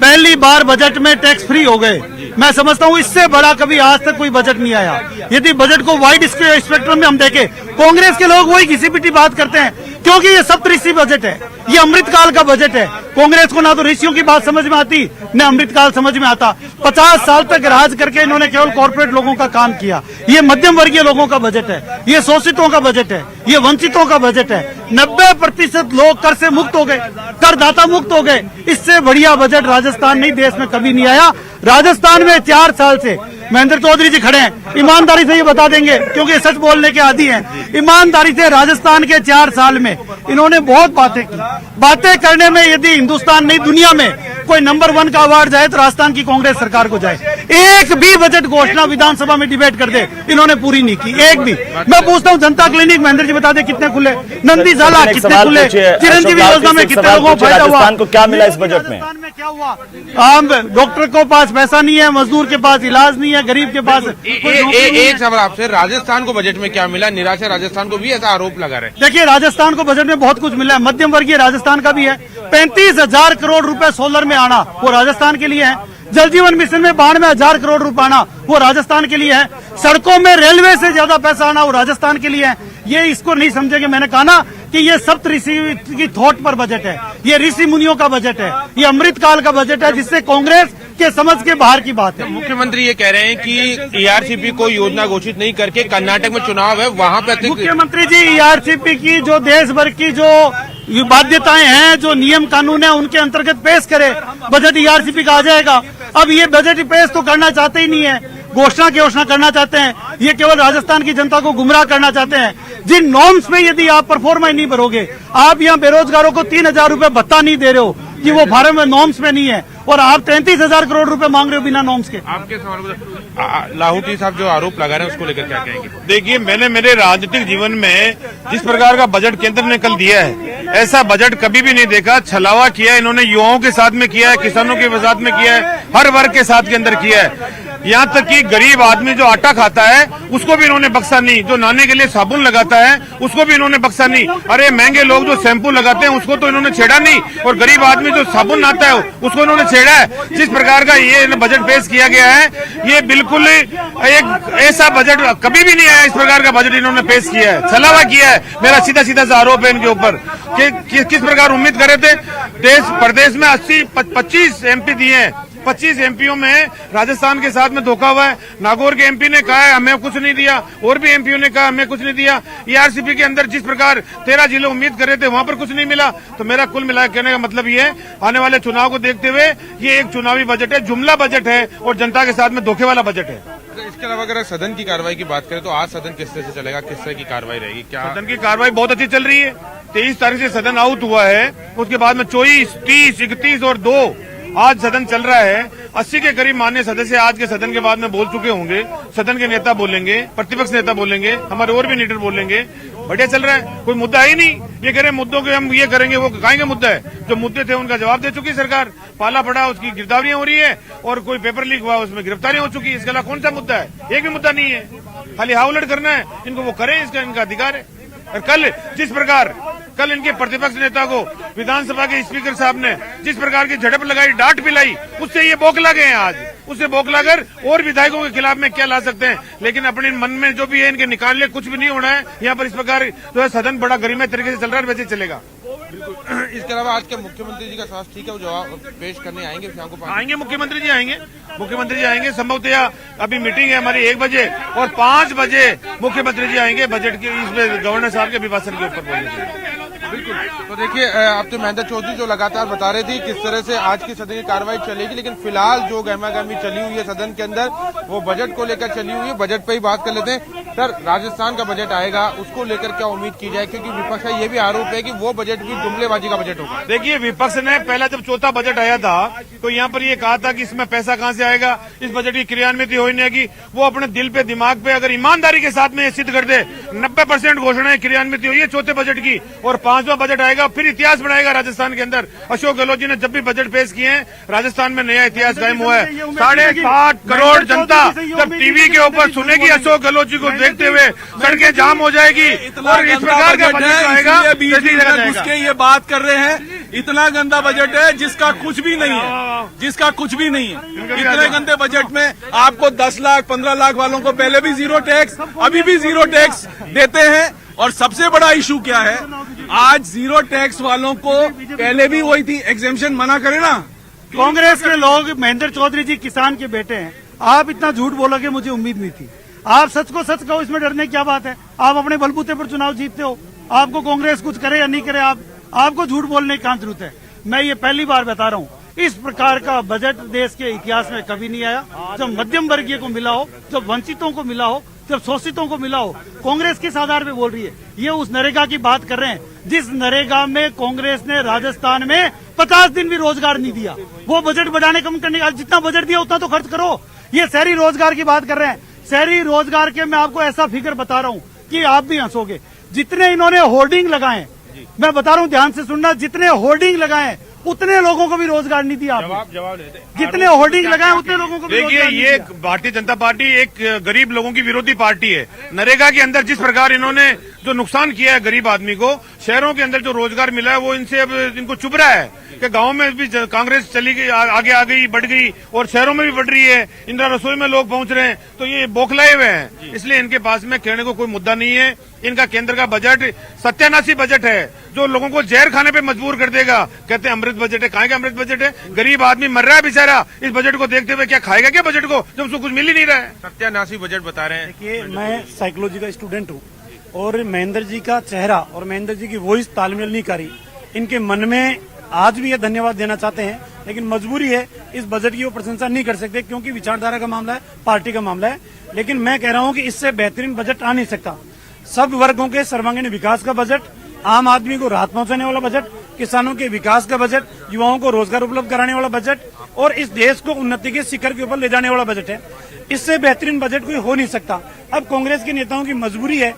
पहली बार बजट में टैक्स फ्री हो गए। मैं समझता हूँ इससे बड़ा कभी आज तक कोई बजट नहीं आया। यदि बजट को वाइड स्पेक्ट्रम में हम देखें, कांग्रेस के लोग वही घिसी-पिटी बात करते हैं क्योंकि ये सप्तऋषि बजट है, ये अमृतकाल का बजट है। कांग्रेस को ना तो ऋषियों की बात समझ में आती न अमृतकाल समझ में आता। 50 साल तक राज करके इन्होंने केवल कॉर्पोरेट लोगों का काम किया। ये मध्यम वर्गीय लोगों का बजट है, ये शोषितों का बजट है, ये वंचितों का बजट है। 90% लोग कर से मुक्त हो गए, करदाता मुक्त हो गए। इससे बढ़िया बजट राजस्थान नहीं, देश में कभी नहीं आया। राजस्थान में 4 साल से महेंद्र चौधरी जी खड़े हैं, ईमानदारी से ये बता देंगे क्योंकि सच बोलने के आदी हैं। ईमानदारी से राजस्थान के 4 साल में इन्होंने बहुत बातें की। बातें करने में यदि हिंदुस्तान नहीं दुनिया में कोई नंबर 1 का अवार्ड जाए तो राजस्थान की कांग्रेस सरकार को जाए। एक भी बजट घोषणा विधानसभा में डिबेट कर दे इन्होंने पूरी नहीं की, एक भी। मैं पूछता हूँ, जनता क्लिनिक महेंद्र जी बता दे कितने खुले, नंदीशाला कितने खुले, चिरंजीवी योजना में कितने लोगों को फायदा हुआ, राजस्थान को क्या मिला इस बजट में? क्या हुआ? आम डॉक्टर के पास पैसा नहीं है, मजदूर के पास इलाज नहीं है, गरीब के पास एक सवाल आपसे, राजस्थान को बजट में क्या मिला? निराशा राजस्थान को भी ऐसा आरोप लगा रहे। देखिए, राजस्थान को बजट में बहुत कुछ मिला है। मध्यम वर्गीय राजस्थान का भी है। 35,000 करोड़ रुपए सोलर में आना वो राजस्थान के लिए है। जल जीवन मिशन में 92,000 करोड़ रुपए आना वो राजस्थान के लिए है। सड़कों में रेलवे से ज्यादा पैसा आना वो राजस्थान के लिए है। ये इसको नहीं समझेंगे। मैंने कहा ना कि ये सप्तऋषि की थॉट पर बजट है, ये ऋषि मुनियों का बजट है, ये अमृतकाल का बजट है जिससे कांग्रेस के समझ के बाहर की बात है। मुख्यमंत्री ये कह रहे हैं कि ईआरसीपी को योजना घोषित नहीं करके कर्नाटक में चुनाव है वहां पे मुख्यमंत्री जी ईआरसीपी की जो देश भर की जो बाध्यताएं हैं, जो नियम कानून है उनके अंतर्गत पेश करे, बजट ईआरसीपी का आ जाएगा। अब ये बजट पेश तो करना चाहते ही नहीं है। घोषणा करना चाहते हैं, ये केवल राजस्थान की जनता को गुमराह करना चाहते हैं। जिन नॉर्म्स में यदि आप परफॉर्मेंस नहीं भरोगे, आप यहाँ बेरोजगारों को 3,000 रुपए भत्ता नहीं दे रहे हो कि वो भारत में नॉर्म्स में नहीं है, और आप 33,000 करोड़ रुपए मांग रहे हो बिना नॉर्म्स के। आपके सवाल को लाहौटी साहब जो आरोप लगा रहे हैं उसको लेकर क्या कहेंगे? देखिए, मैंने मेरे राजनीतिक जीवन में जिस प्रकार का बजट केंद्र ने कल दिया है, ऐसा बजट कभी भी नहीं देखा। छलावा किया इन्होंने, युवाओं के साथ में किया है, किसानों के साथ में किया है, हर वर्ग के साथ के अंदर किया है। यहाँ तक कि गरीब आदमी जो आटा खाता है उसको भी इन्होंने बख्शा नहीं, जो नहाने के लिए साबुन लगाता है उसको भी इन्होंने बख्शा नहीं। अरे महंगे लोग जो शैम्पू लगाते हैं उसको तो इन्होंने छेड़ा नहीं, और गरीब आदमी जो साबुन नहाता है उसको इन्होंने छेड़ा है। जिस प्रकार का ये बजट पेश किया गया है, ये बिल्कुल एक ऐसा बजट कभी भी नहीं आया, इस प्रकार का बजट इन्होंने पेश किया है, छलावा किया है। मेरा सीधा सीधा सा आरोप है इनके ऊपर कि किस प्रकार उम्मीद करे थे। देश प्रदेश में 25 एमपी दिए हैं, 25 एमपीओ में राजस्थान के साथ में धोखा हुआ है। नागौर के एमपी ने कहा है हमें कुछ नहीं दिया, और भी एमपीओ ने कहा हमें कुछ नहीं दिया। ईआरसीपी के अंदर जिस प्रकार 13 जिले उम्मीद कर रहे थे वहां पर कुछ नहीं मिला। तो मेरा कुल मिला कहने का मतलब ये है, आने वाले चुनाव को देखते हुए ये एक चुनावी बजट है, जुमला बजट है और जनता के साथ में धोखे वाला बजट है। इसके अलावा अगर सदन की कार्रवाई की बात करें तो आज सदन किस तरह से चलेगा, किस तरह की कार्रवाई रहेगी? क्या सदन की कार्रवाई बहुत अच्छी चल रही है। 23 तारीख से सदन आउट हुआ है, उसके बाद में 24, 30, 31 और 2 आज सदन चल रहा है। 80 के करीब माननीय सदस्य आज के सदन के बाद में बोल चुके होंगे। सदन के नेता बोलेंगे, प्रतिपक्ष नेता बोलेंगे, हमारे और भी लीडर बोलेंगे। बढ़िया चल रहा है, कोई मुद्दा ही नहीं। ये कह रहे मुद्दों के हम ये करेंगे, वो कहेंगे मुद्दा है। जो मुद्दे थे उनका जवाब दे चुकी सरकार। पाला पड़ा उसकी गिरफ्तारियां हो रही है, और कोई पेपर लीक हुआ उसमें गिरफ्तारियां हो चुकी है। इसके अलावा कौन सा मुद्दा है? एक भी मुद्दा नहीं है। खाली हाउलट करना है इनको, वो करें, इसका इनका अधिकार है। और कल इनके प्रतिपक्ष नेता को विधानसभा के स्पीकर साहब ने जिस प्रकार की झड़प लगाई, डांट पिलाई, उससे ये बौखला गए हैं। आज उससे बौखला कर और विधायकों के खिलाफ में क्या ला सकते हैं, लेकिन अपने मन में जो भी है इनके निकाल ले, कुछ भी नहीं होना है। यहाँ पर इस प्रकार जो है सदन बड़ा गरिमा तरीके से चल रहा है, वैसे चलेगा। इसके अलावा आज के मुख्यमंत्री जी का स्वास्थ्य ठीक है, वो जवाब पेश करने आएंगे शाम को? आएंगे मुख्यमंत्री जी आएंगे संभवतः। अभी मीटिंग है हमारी 1 बजे, और 5 बजे मुख्यमंत्री जी आएंगे बजट के इसमें गवर्नर साहब के अभिभाषण के ऊपर बोलने। बिल्कुल। तो देखिए, अब तो महेंद्र चौधरी जो लगातार बता रहे थे किस तरह से आज की सदन की कार्रवाई चलेगी, लेकिन फिलहाल जो गहमागहमी चली हुई है सदन के अंदर वो बजट को लेकर चली हुई है। बजट पे ही बात कर लेते हैं। सर, राजस्थान का बजट आएगा, उसको लेकर क्या उम्मीद की जाए, क्योंकि विपक्ष का ये भी आरोप है कि वो बजट भी जुमलेबाजी का बजट होगा? देखिए, विपक्ष ने पहला जब चौथा बजट आया था तो यहाँ पर ये कहा था कि इसमें पैसा कहाँ से आएगा, इस बजट की क्रियान्वित होने की। वो अपने दिल पे दिमाग पे अगर ईमानदारी के साथ में ये सिद्ध कर दे, 90% घोषणाएं क्रियान्वित हुई है चौथे बजट की, और 5वां बजट आएगा, फिर इतिहास बनाएगा राजस्थान के अंदर। अशोक गहलोत जी ने जब भी बजट पेश किए हैं, राजस्थान में नया इतिहास कायम हुआ है। 7.5 करोड़ जनता जब टीवी के ऊपर सुनेगी अशोक गहलोत जी को देखते हुए, सड़कें जाम हो जाएगी, और इस प्रकार का बजट आएगा। ये बात कर रहे हैं, इतना गंदा बजट है जिसका कुछ भी नहीं है, इतने गंदे बजट में आपको 10 लाख 15 लाख वालों को पहले भी जीरो टैक्स, अभी भी जीरो टैक्स देते हैं। और सबसे बड़ा इशू क्या है, आज जीरो टैक्स वालों को पहले भी वही थी, एग्जेम्पशन मना करे ना। कांग्रेस के लोग, महेंद्र चौधरी जी किसान के बेटे हैं, आप इतना झूठ बोलोगे मुझे उम्मीद नहीं थी। आप सच को सच कहो, इसमें डरने की क्या बात है? आप अपने बलबूते पर चुनाव जीतते हो, आपको कांग्रेस कुछ करे या नहीं करे, आपको झूठ बोलने की कहाँ जरूरत है? मैं ये पहली बार बता रहा हूँ, इस प्रकार का बजट देश के इतिहास में कभी नहीं आया। जब मध्यम वर्गीय को मिला हो, जब वंचितों को मिला हो, जब शोषितों को मिला हो। कांग्रेस किस आधार पे बोल रही है? ये उस नरेगा की बात कर रहे हैं जिस नरेगा में कांग्रेस ने राजस्थान में 50 दिन भी रोजगार नहीं दिया। वो बजट बढ़ाने कम करने का, जितना बजट दिया उतना तो खर्च करो। ये शहरी रोजगार की बात कर रहे हैं। शहरी रोजगार के मैं आपको ऐसा फिगर बता रहा हूँ कि आप भी हंसोगे। जितने इन्होंने होर्डिंग लगाए, मैं बता रहा हूँ ध्यान से सुनना, जितने होर्डिंग लगाए उतने लोगों को भी रोजगार नहीं दिया। जवाब देते। जितने होर्डिंग लगाए उतने लोगों को भी रोजगार नहीं दिया। देखिए, ये भारतीय जनता पार्टी एक गरीब लोगों की विरोधी पार्टी है। नरेगा के अंदर जिस प्रकार इन्होंने जो नुकसान किया है गरीब आदमी को, शहरों के अंदर जो रोजगार मिला है वो इनसे अब इनको चुभ रहा है कि गांव में भी कांग्रेस चली गई, आगे आ गई, बढ़ गई, और शहरों में भी बढ़ रही है। इंदिरा रसोई में लोग पहुंच रहे हैं, तो ये बौखलाए हुए हैं। इसलिए इनके पास में कहने को कोई मुद्दा नहीं है। इनका केंद्र का बजट सत्यानाशी बजट है, जो लोगों को जहर खाने पे मजबूर कर देगा। कहते हैं अमृत बजट है, कहाँ का अमृत बजट है? गरीब आदमी मर रहा है बेचारा। इस बजट को देखते हुए क्या खाएगा क्या बजट को, जब उसको कुछ मिल ही नहीं रहा है? सत्यानाशी बजट बता रहे हैं। देखिए, मैं साइकोलॉजी का स्टूडेंट हूँ, और महेंद्र जी का चेहरा और महेंद्र जी की वॉइस तालमेल नहीं करी। इनके मन में आज भी ये धन्यवाद देना चाहते हैं, लेकिन मजबूरी है, इस बजट की वो प्रशंसा नहीं कर सकते क्योंकि विचारधारा का मामला है, पार्टी का मामला है। लेकिन मैं कह रहा हूं कि इससे बेहतरीन बजट आ नहीं सकता। सब वर्गों के सर्वांगीण विकास का बजट, आम आदमी को राहत पहुंचाने वाला बजट, किसानों के विकास का बजट, युवाओं को रोजगार उपलब्ध कराने वाला बजट और इस देश को उन्नति के शिखर के ऊपर ले जाने वाला बजट है। इससे बेहतरीन बजट कोई हो नहीं सकता। अब कांग्रेस के नेताओं की मजबूरी है,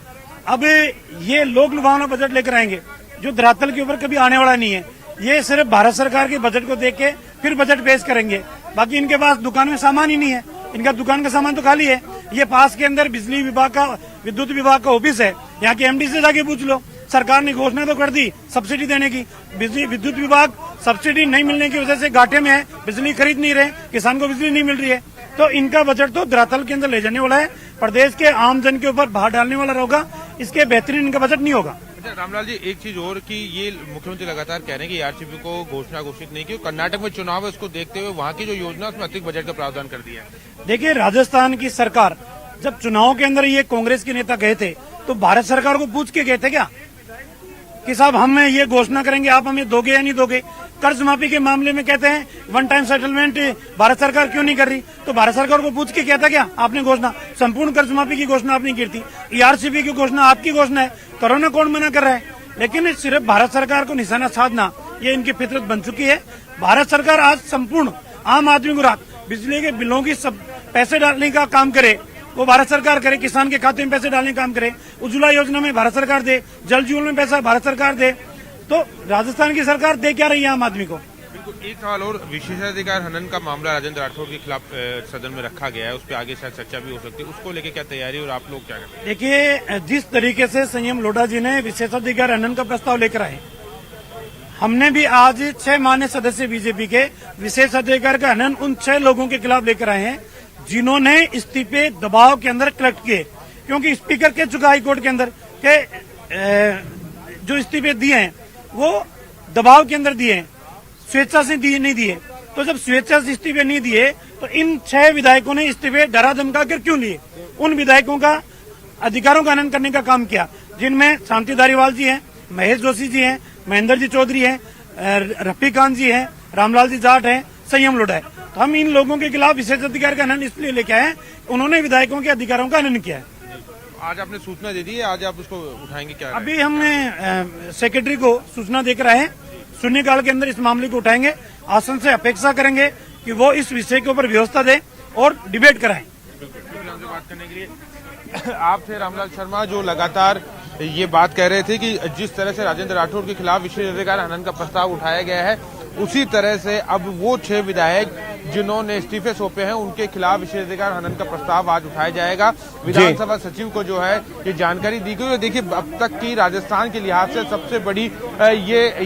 अब ये लोक लुभावना बजट लेकर आएंगे जो धरातल के ऊपर कभी आने वाला नहीं है। ये सिर्फ भारत सरकार के बजट को देख के फिर बजट पेश करेंगे। बाकी इनके पास दुकान में सामान ही नहीं है, इनका दुकान का सामान तो खाली है। ये पास के अंदर बिजली विभाग का, विद्युत विभाग का ऑफिस है, यहाँ के एमडी से जाके पूछ लो। सरकार ने घोषणा तो कर दी सब्सिडी देने की, बिजली विद्युत विभाग सब्सिडी नहीं मिलने की वजह से घाटे में है, बिजली खरीद नहीं रहे, किसान को बिजली नहीं मिल रही है। तो इनका बजट तो धरातल के अंदर ले जाने वाला है, प्रदेश के आम जन के ऊपर भार डालने वाला होगा। इसके बेहतरीन इनका बजट नहीं होगा। रामलाल जी, एक चीज और कि ये मुख्यमंत्री लगातार कह रहे हैं कि आरसीपी को घोषणा घोषित नहीं की, कर्नाटक में चुनाव है, उसको देखते हुए वहाँ की जो योजना उसमें अतिरिक्त बजट का प्रावधान कर दिया है। देखिए, राजस्थान की सरकार जब चुनाव के अंदर ये कांग्रेस के नेता गए थे तो भारत सरकार को पूछ के गए थे क्या कि साहब हम ये घोषणा करेंगे, आप हमें दोगे या नहीं दोगे? कर्ज माफी के मामले में कहते हैं वन टाइम सेटलमेंट भारत सरकार क्यों नहीं कर रही, तो भारत सरकार को पूछ के किया था क्या आपने घोषणा? संपूर्ण कर्ज माफी की घोषणा आपने की थी, ईआरसीपी की घोषणा आपकी घोषणा है, कोरोना कौन मना कर रहा है? लेकिन सिर्फ भारत सरकार को निशाना साधना ये इनकी फितरत बन चुकी है। भारत सरकार आज संपूर्ण आम आदमी को राहत, बिजली के बिलों की सब पैसे डालने का काम करे, वो भारत सरकार करे, किसान के खाते में पैसे डालने का काम करे, उज्ज्वला योजना में भारत सरकार दे, जल जीवन में पैसा भारत सरकार दे। तो राजस्थान की सरकार दे क्या रही है आम आदमी को? बिल्कुल। एक सवाल और, विशेषाधिकार हनन का मामला राजेंद्र राठौड़ के खिलाफ सदन में रखा गया है, उस पर आगे शायद चर्चा भी हो सकती है, उसको लेके क्या तैयारी और आप लोग क्या करते हैं? देखिए, जिस तरीके से संयम लोढ़ा जी ने विशेषाधिकार हनन का प्रस्ताव लेकर आए, हमने भी आज 6 मान्य सदस्य बीजेपी के विशेषाधिकार का हनन उन 6 लोगों के खिलाफ लेकर आए हैं जिन्होंने इस्तीफे दबाव के अंदर कलेक्ट किए, क्योंकि स्पीकर कह चुका हाईकोर्ट के अंदर के जो इस्तीफे दिए हैं वो दबाव के अंदर दिए हैं, स्वेच्छा से दिए नहीं दिए। तो जब स्वेच्छा से इस्तीफे नहीं दिए तो इन 6 विधायकों ने इस्तीफे डरा धमका कर क्यों लिए? उन विधायकों का अधिकारों का हनन करने का काम किया, जिनमें शांति धारीवाल जी हैं, महेश जोशी जी हैं, महेंद्र जी चौधरी हैं, रफीकांत जी हैं, रामलाल जी जाट हैं, संयम लोढ़ा है। तो हम इन लोगों के खिलाफ विशेषाधिकार का हनन इसलिए लेके आए, उन्होंने विधायकों के अधिकारों का हनन किया है। आज आपने सूचना दे दी है, आज आप उसको उठाएंगे क्या? अभी हमने सेक्रेटरी को सूचना देकर आए हैं, शून्यकाल के अंदर इस मामले को उठाएंगे। आसन से अपेक्षा करेंगे कि वो इस विषय के ऊपर व्यवस्था दें और डिबेट कराएं। हमसे बात करने के लिए आप थे रामलाल शर्मा, जो लगातार ये बात कह रहे थे कि जिस तरह से राजेंद्र राठौड़ के खिलाफ विशेषाधिकार हनन का प्रस्ताव उठाया गया है, उसी तरह से अब वो 6 विधायक जिन्होंने इस्तीफे सौंपे हैं उनके खिलाफ विशेषाधिकार हनन का प्रस्ताव आज उठाया जाएगा। विधानसभा सचिव को जो है ये जानकारी दी गई है। देखिए, अब तक की राजस्थान के लिहाज से सबसे बड़ी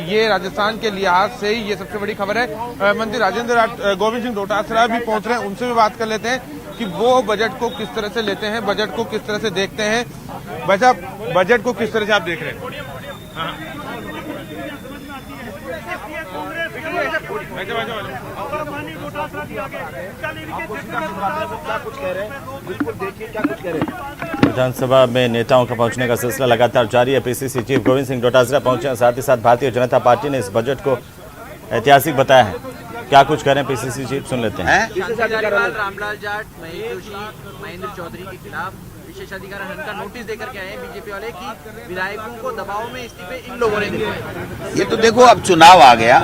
ये राजस्थान के लिहाज से ये सबसे बड़ी खबर है। मंत्री राजेंद्र गोविंद सिंह डोटासरा भी पहुंच रहे हैं, उनसे भी बात कर लेते हैं कि वो बजट को किस तरह से लेते हैं, बजट को किस तरह से देखते हैं। भाई साहब, बजट को किस तरह से आप देख रहे हैं? विधानसभा में नेताओं का पहुंचने का सिलसिला लगातार जारी है। पीसीसी चीफ गोविंद सिंह डोटासरा पहुंचे हैं, साथ ही साथ भारतीय जनता पार्टी ने इस बजट को ऐतिहासिक बताया है। क्या कुछ करें पीसीसी चीफ, सुन लेते हैं। रामलाल जाट, महेश जोशी, महेंद्र चौधरी के खिलाफ विशेषाधिकार हनन का नोटिस देकर के आए हैं बीजेपी वाले कि विधायकों को दबाव में इस्तीफे इन लोगों ने दिए। ये तो देखो, अब चुनाव आ गया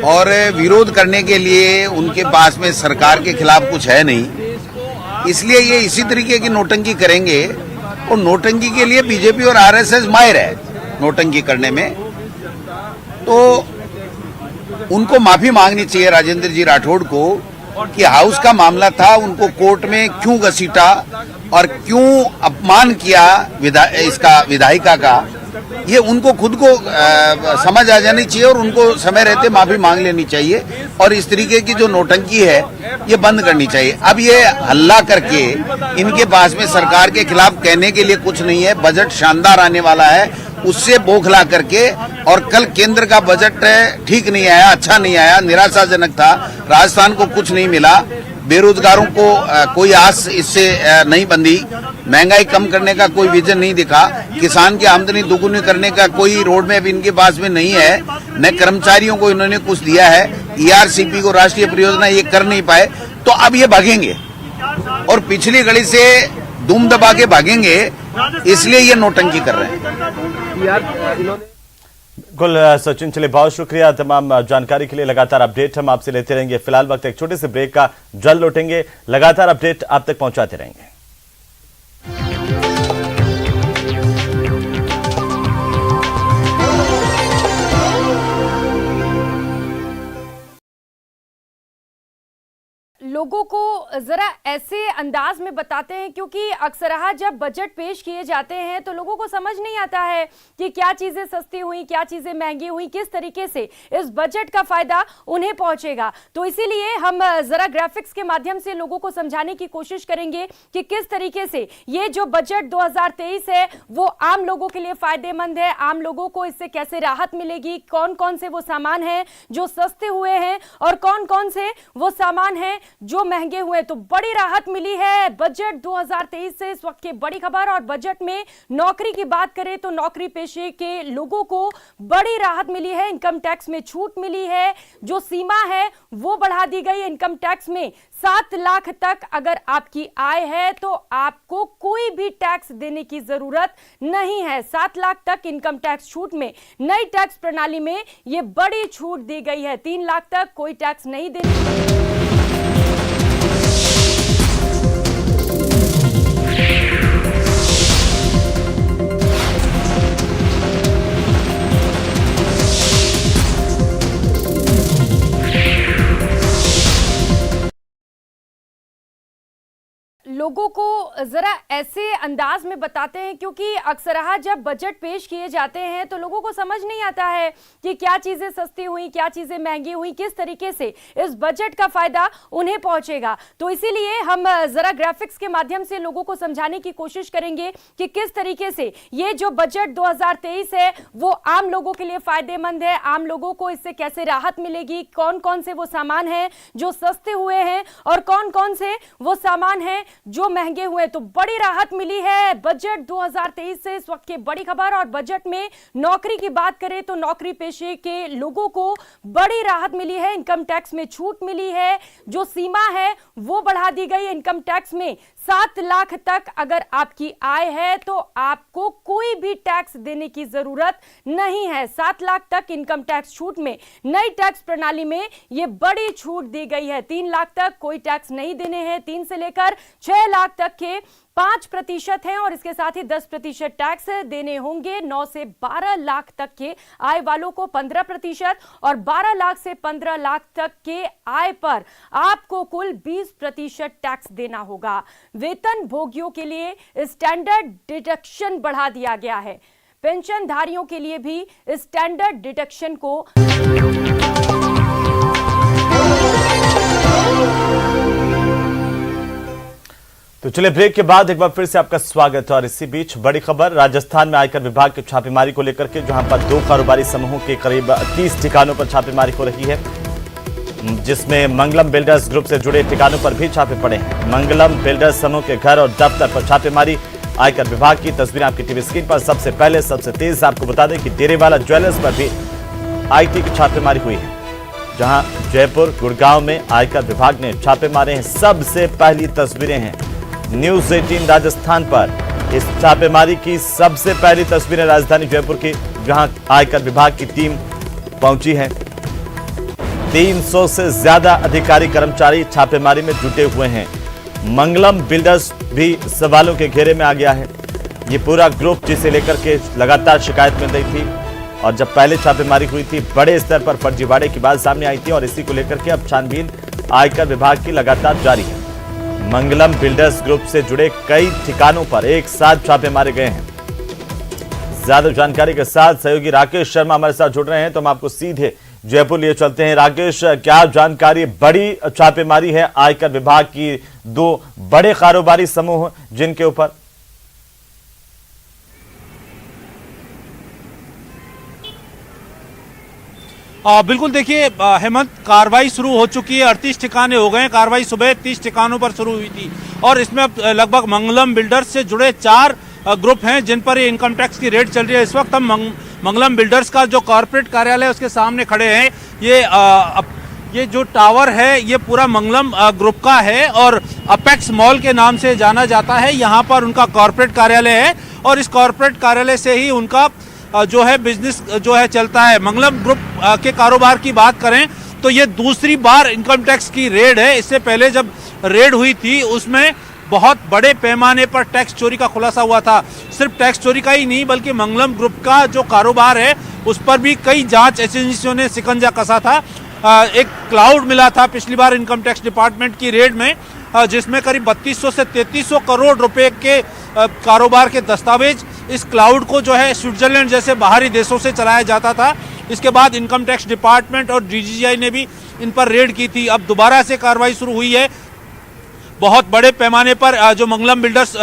और विरोध करने के लिए उनके पास में सरकार के खिलाफ कुछ है नहीं, इसलिए ये इसी तरीके की नोटंकी करेंगे। और नोटंकी के लिए बीजेपी और आरएसएस माहिर है नोटंकी करने में, तो उनको माफी मांगनी चाहिए राजेंद्र जी राठौड़ को कि हाउस का मामला था, उनको कोर्ट में क्यों घसीटा और क्यों अपमान किया इसका विधायिका का, ये उनको खुद को समझ आ जानी चाहिए और उनको समय रहते माफी मांग लेनी चाहिए और इस तरीके की जो नौटंकी है ये बंद करनी चाहिए। अब ये हल्ला करके इनके पास में सरकार के खिलाफ कहने के लिए कुछ नहीं है। बजट शानदार आने वाला है, उससे बौखला करके, और कल केंद्र का बजट ठीक नहीं आया, अच्छा नहीं आया, निराशाजनक था, राजस्थान को कुछ नहीं मिला, बेरोजगारों को कोई आस इससे नहीं बंधी, महंगाई कम करने का कोई विजन नहीं दिखा, किसान की आमदनी दोगुनी करने का कोई रोड मैप इनके पास में नहीं है, न कर्मचारियों को इन्होंने कुछ दिया है, ERCP को राष्ट्रीय परियोजना ये कर नहीं पाए, तो अब ये भागेंगे और पिछली गली से दुम दबा के भागेंगे, इसलिए ये नौटंकी कर रहे हैं। बिल्कुल सचिन, चलिए बहुत शुक्रिया तमाम जानकारी के लिए। लगातार अपडेट हम आपसे लेते रहेंगे। फिलहाल वक्त एक छोटे से ब्रेक का, जल्द लौटेंगे, लगातार अपडेट आप तक पहुंचाते रहेंगे। लोगों को जरा ऐसे अंदाज में बताते हैं, क्योंकि अक्सरहा जब बजट पेश किए जाते हैं तो लोगों को समझ नहीं आता है कि क्या चीजें सस्ती हुई, क्या चीजें महंगी हुई, किस तरीके से इस बजट का फायदा उन्हें पहुंचेगा। तो इसीलिए हम जरा ग्राफिक्स के माध्यम से लोगों को समझाने की कोशिश करेंगे कि किस तरीके से ये जो बजट 2023 है वो आम लोगों के लिए फायदेमंद है, आम लोगों को इससे कैसे राहत मिलेगी, कौन कौन से वो सामान हैं जो सस्ते हुए हैं और कौन कौन से वो सामान हैं जो महंगे हुए। तो बड़ी राहत मिली है बजट 2023 से, इस वक्त की बड़ी खबर। और बजट में नौकरी की बात करें तो नौकरी पेशे के लोगों को बड़ी राहत मिली है, इनकम टैक्स में छूट मिली है, जो सीमा है वो बढ़ा दी गई है। इनकम टैक्स में 7 लाख तक अगर आपकी आय है तो आपको कोई भी टैक्स देने की जरूरत नहीं है। 7 लाख तक इनकम टैक्स छूट में नई टैक्स प्रणाली में यह बड़ी छूट दी गई है। 3 लाख तक कोई टैक्स नहीं देने। लोगों को जरा ऐसे अंदाज में बताते हैं, क्योंकि अक्सरहा जब बजट पेश किए जाते हैं तो लोगों को समझ नहीं आता है कि क्या चीजें सस्ती हुई, क्या चीजें महंगी हुई, किस तरीके से इस बजट का फायदा उन्हें पहुंचेगा। तो इसीलिए हम जरा ग्राफिक्स के माध्यम से लोगों को समझाने की कोशिश करेंगे कि किस तरीके से ये जो बजट 2023 है वो आम लोगों के लिए फायदेमंद है, आम लोगों को इससे कैसे राहत मिलेगी, कौन कौन से वो सामान हैं जो सस्ते हुए हैं और कौन कौन से वो सामान हैं जो महंगे हुए। तो बड़ी राहत मिली है बजट 2023 से, इस वक्त की बड़ी खबर। और बजट में नौकरी की बात करें तो नौकरी पेशे के लोगों को बड़ी राहत मिली है, इनकम टैक्स में छूट मिली है, जो सीमा है वो बढ़ा दी गई है। इनकम टैक्स में 7 लाख तक अगर आपकी आय है तो आपको कोई भी टैक्स देने की जरूरत नहीं है। 7 लाख तक इनकम टैक्स छूट में नई टैक्स प्रणाली में यह बड़ी छूट दी गई है। 3 लाख तक कोई टैक्स नहीं देने हैं। 3 से लेकर 6 लाख तक के 5% हैं और इसके साथ ही 10% टैक्स देने होंगे। 9 से 12 लाख तक के आय वालों को 15% और 12 लाख से 15 लाख तक के आय पर आपको कुल 20% टैक्स देना होगा। वेतन भोगियों के लिए स्टैंडर्ड डिडक्शन बढ़ा दिया गया है। पेंशनधारियों के लिए भी स्टैंडर्ड डिडक्शन को तो चलिए ब्रेक के बाद एक बार फिर से आपका स्वागत है। और इसी बीच बड़ी खबर, राजस्थान में आयकर विभाग की छापेमारी को लेकर के, जहां पर 2 कारोबारी समूहों के करीब 30 ठिकानों पर छापेमारी हो रही है, जिसमें मंगलम बिल्डर्स ग्रुप से जुड़े ठिकानों पर भी छापे पड़े हैं। मंगलम बिल्डर्स समूह के घर और दफ्तर पर छापेमारी। आयकर विभाग की तस्वीरें आपकी टीवी स्क्रीन पर। सबसे पहले सबसे तेज आपको बता दें कि डेरेवाला ज्वेलर्स पर भी आईटी की छापेमारी हुई है, जहां जयपुर गुड़गांव में आयकर विभाग ने छापे मारे हैं। सबसे पहली तस्वीरें हैं न्यूज 18 राजस्थान पर। इस छापेमारी की सबसे पहली तस्वीरें राजधानी जयपुर की, जहां आयकर विभाग की टीम पहुंची है। 300 से ज्यादा अधिकारी कर्मचारी छापेमारी में जुटे हुए हैं। मंगलम बिल्डर्स भी सवालों के घेरे में आ गया है। ये पूरा ग्रुप, जिसे लेकर के लगातार शिकायत मिल रही थी, और जब पहले छापेमारी हुई थी बड़े स्तर पर फर्जीवाड़े की बात सामने आई थी, और इसी को लेकर के अब छानबीन आयकर विभाग की लगातार जारी है। मंगलम बिल्डर्स ग्रुप से जुड़े कई ठिकानों पर एक साथ छापे मारे गए हैं। ज्यादा जानकारी के साथ सहयोगी राकेश शर्मा हमारे साथ जुड़ रहे हैं, तो हम आपको सीधे जयपुर लिए चलते हैं। राकेश, क्या जानकारी? बड़ी छापेमारी है आयकर विभाग की, 2 बड़े कारोबारी समूह जिनके ऊपर बिल्कुल देखिए हेमंत, कार्रवाई शुरू हो चुकी है। 38 ठिकाने हो गए। कार्रवाई सुबह 30 ठिकानों पर शुरू हुई थी और इसमें अब लगभग मंगलम बिल्डर्स से जुड़े 4 ग्रुप हैं जिन पर ये इनकम टैक्स की रेड चल रही है। इस वक्त हम मंगलम बिल्डर्स का जो कॉर्पोरेट कार्यालय है उसके सामने खड़े हैं। ये जो टावर है ये पूरा मंगलम ग्रुप का है और अपेक्स मॉल के नाम से जाना जाता है। यहाँ पर उनका कॉर्पोरेट कार्यालय है और इस कॉर्पोरेट कार्यालय से ही उनका जो है बिजनेस जो है चलता है। मंगलम ग्रुप के कारोबार की बात करें तो ये दूसरी बार इनकम टैक्स की रेड है। इससे पहले जब रेड हुई थी उसमें बहुत बड़े पैमाने पर टैक्स चोरी का खुलासा हुआ था। सिर्फ टैक्स चोरी का ही नहीं बल्कि मंगलम ग्रुप का जो कारोबार है उस पर भी कई जांच एजेंसियों ने शिकंजा कसा था। एक क्लाउड मिला था पिछली बार इनकम टैक्स डिपार्टमेंट की रेड में जिसमें करीब 3200 से 3300 करोड़ रुपए के कारोबार के दस्तावेज इस क्लाउड को जो है स्विट्जरलैंड जैसे बाहरी देशों से चलाया जाता था। इसके बाद इनकम टैक्स डिपार्टमेंट और डीजीआई ने भी इन पर रेड की थी। अब दोबारा से कार्रवाई शुरू हुई है। बहुत बड़े पैमाने पर जो मंगलम बिल्डर्स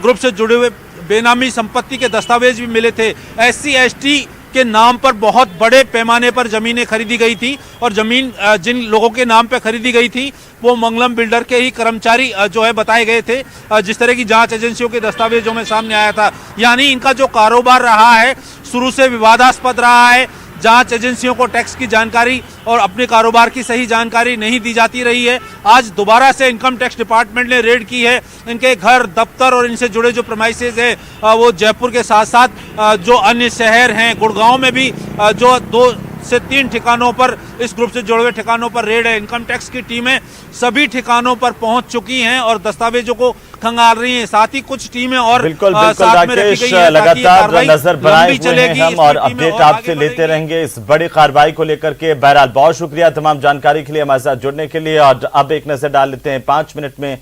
ग्रुप से जुड़े हुए बेनामी संपत्ति के दस्तावेज भी मिले थे। SC/ST के नाम पर बहुत बड़े पैमाने पर जमीनें खरीदी गई थी और जमीन जिन लोगों के नाम पे खरीदी गई थी वो मंगलम बिल्डर के ही कर्मचारी जो है बताए गए थे, जिस तरह की जांच एजेंसियों के दस्तावेजों में सामने आया था। यानी इनका जो कारोबार रहा है शुरू से विवादास्पद रहा है। जांच एजेंसियों को टैक्स की जानकारी और अपने कारोबार की सही जानकारी नहीं दी जाती रही है। आज दोबारा से इनकम टैक्स डिपार्टमेंट ने रेड की है। इनके घर, दफ्तर और इनसे जुड़े जो प्रेमाइसेस है वो जयपुर के साथ साथ जो अन्य शहर हैं, गुड़गांव में भी जो 2 से 3 ठिकानों पर इस ग्रुप से जुड़े हुए ठिकानों पर रेड है। इनकम टैक्स की टीमें सभी ठिकानों पर पहुंच चुकी हैं और दस्तावेजों को खंगाल रही हैं। साथ ही कुछ टीमें और बिल्कुल साथ में रखी गई हैं ताकि लगातार नजर बनाए हुए हैं हम और इसमें टीमें अपडेट और आपसे आगे लेते रहेंगे इस बड़ी कार्रवाई को लेकर के। बहरहाल बहुत शुक्रिया तमाम जानकारी के लिए, हमारे साथ जुड़ने के लिए। और अब एक नजर डाल लेते हैं 5 मिनट में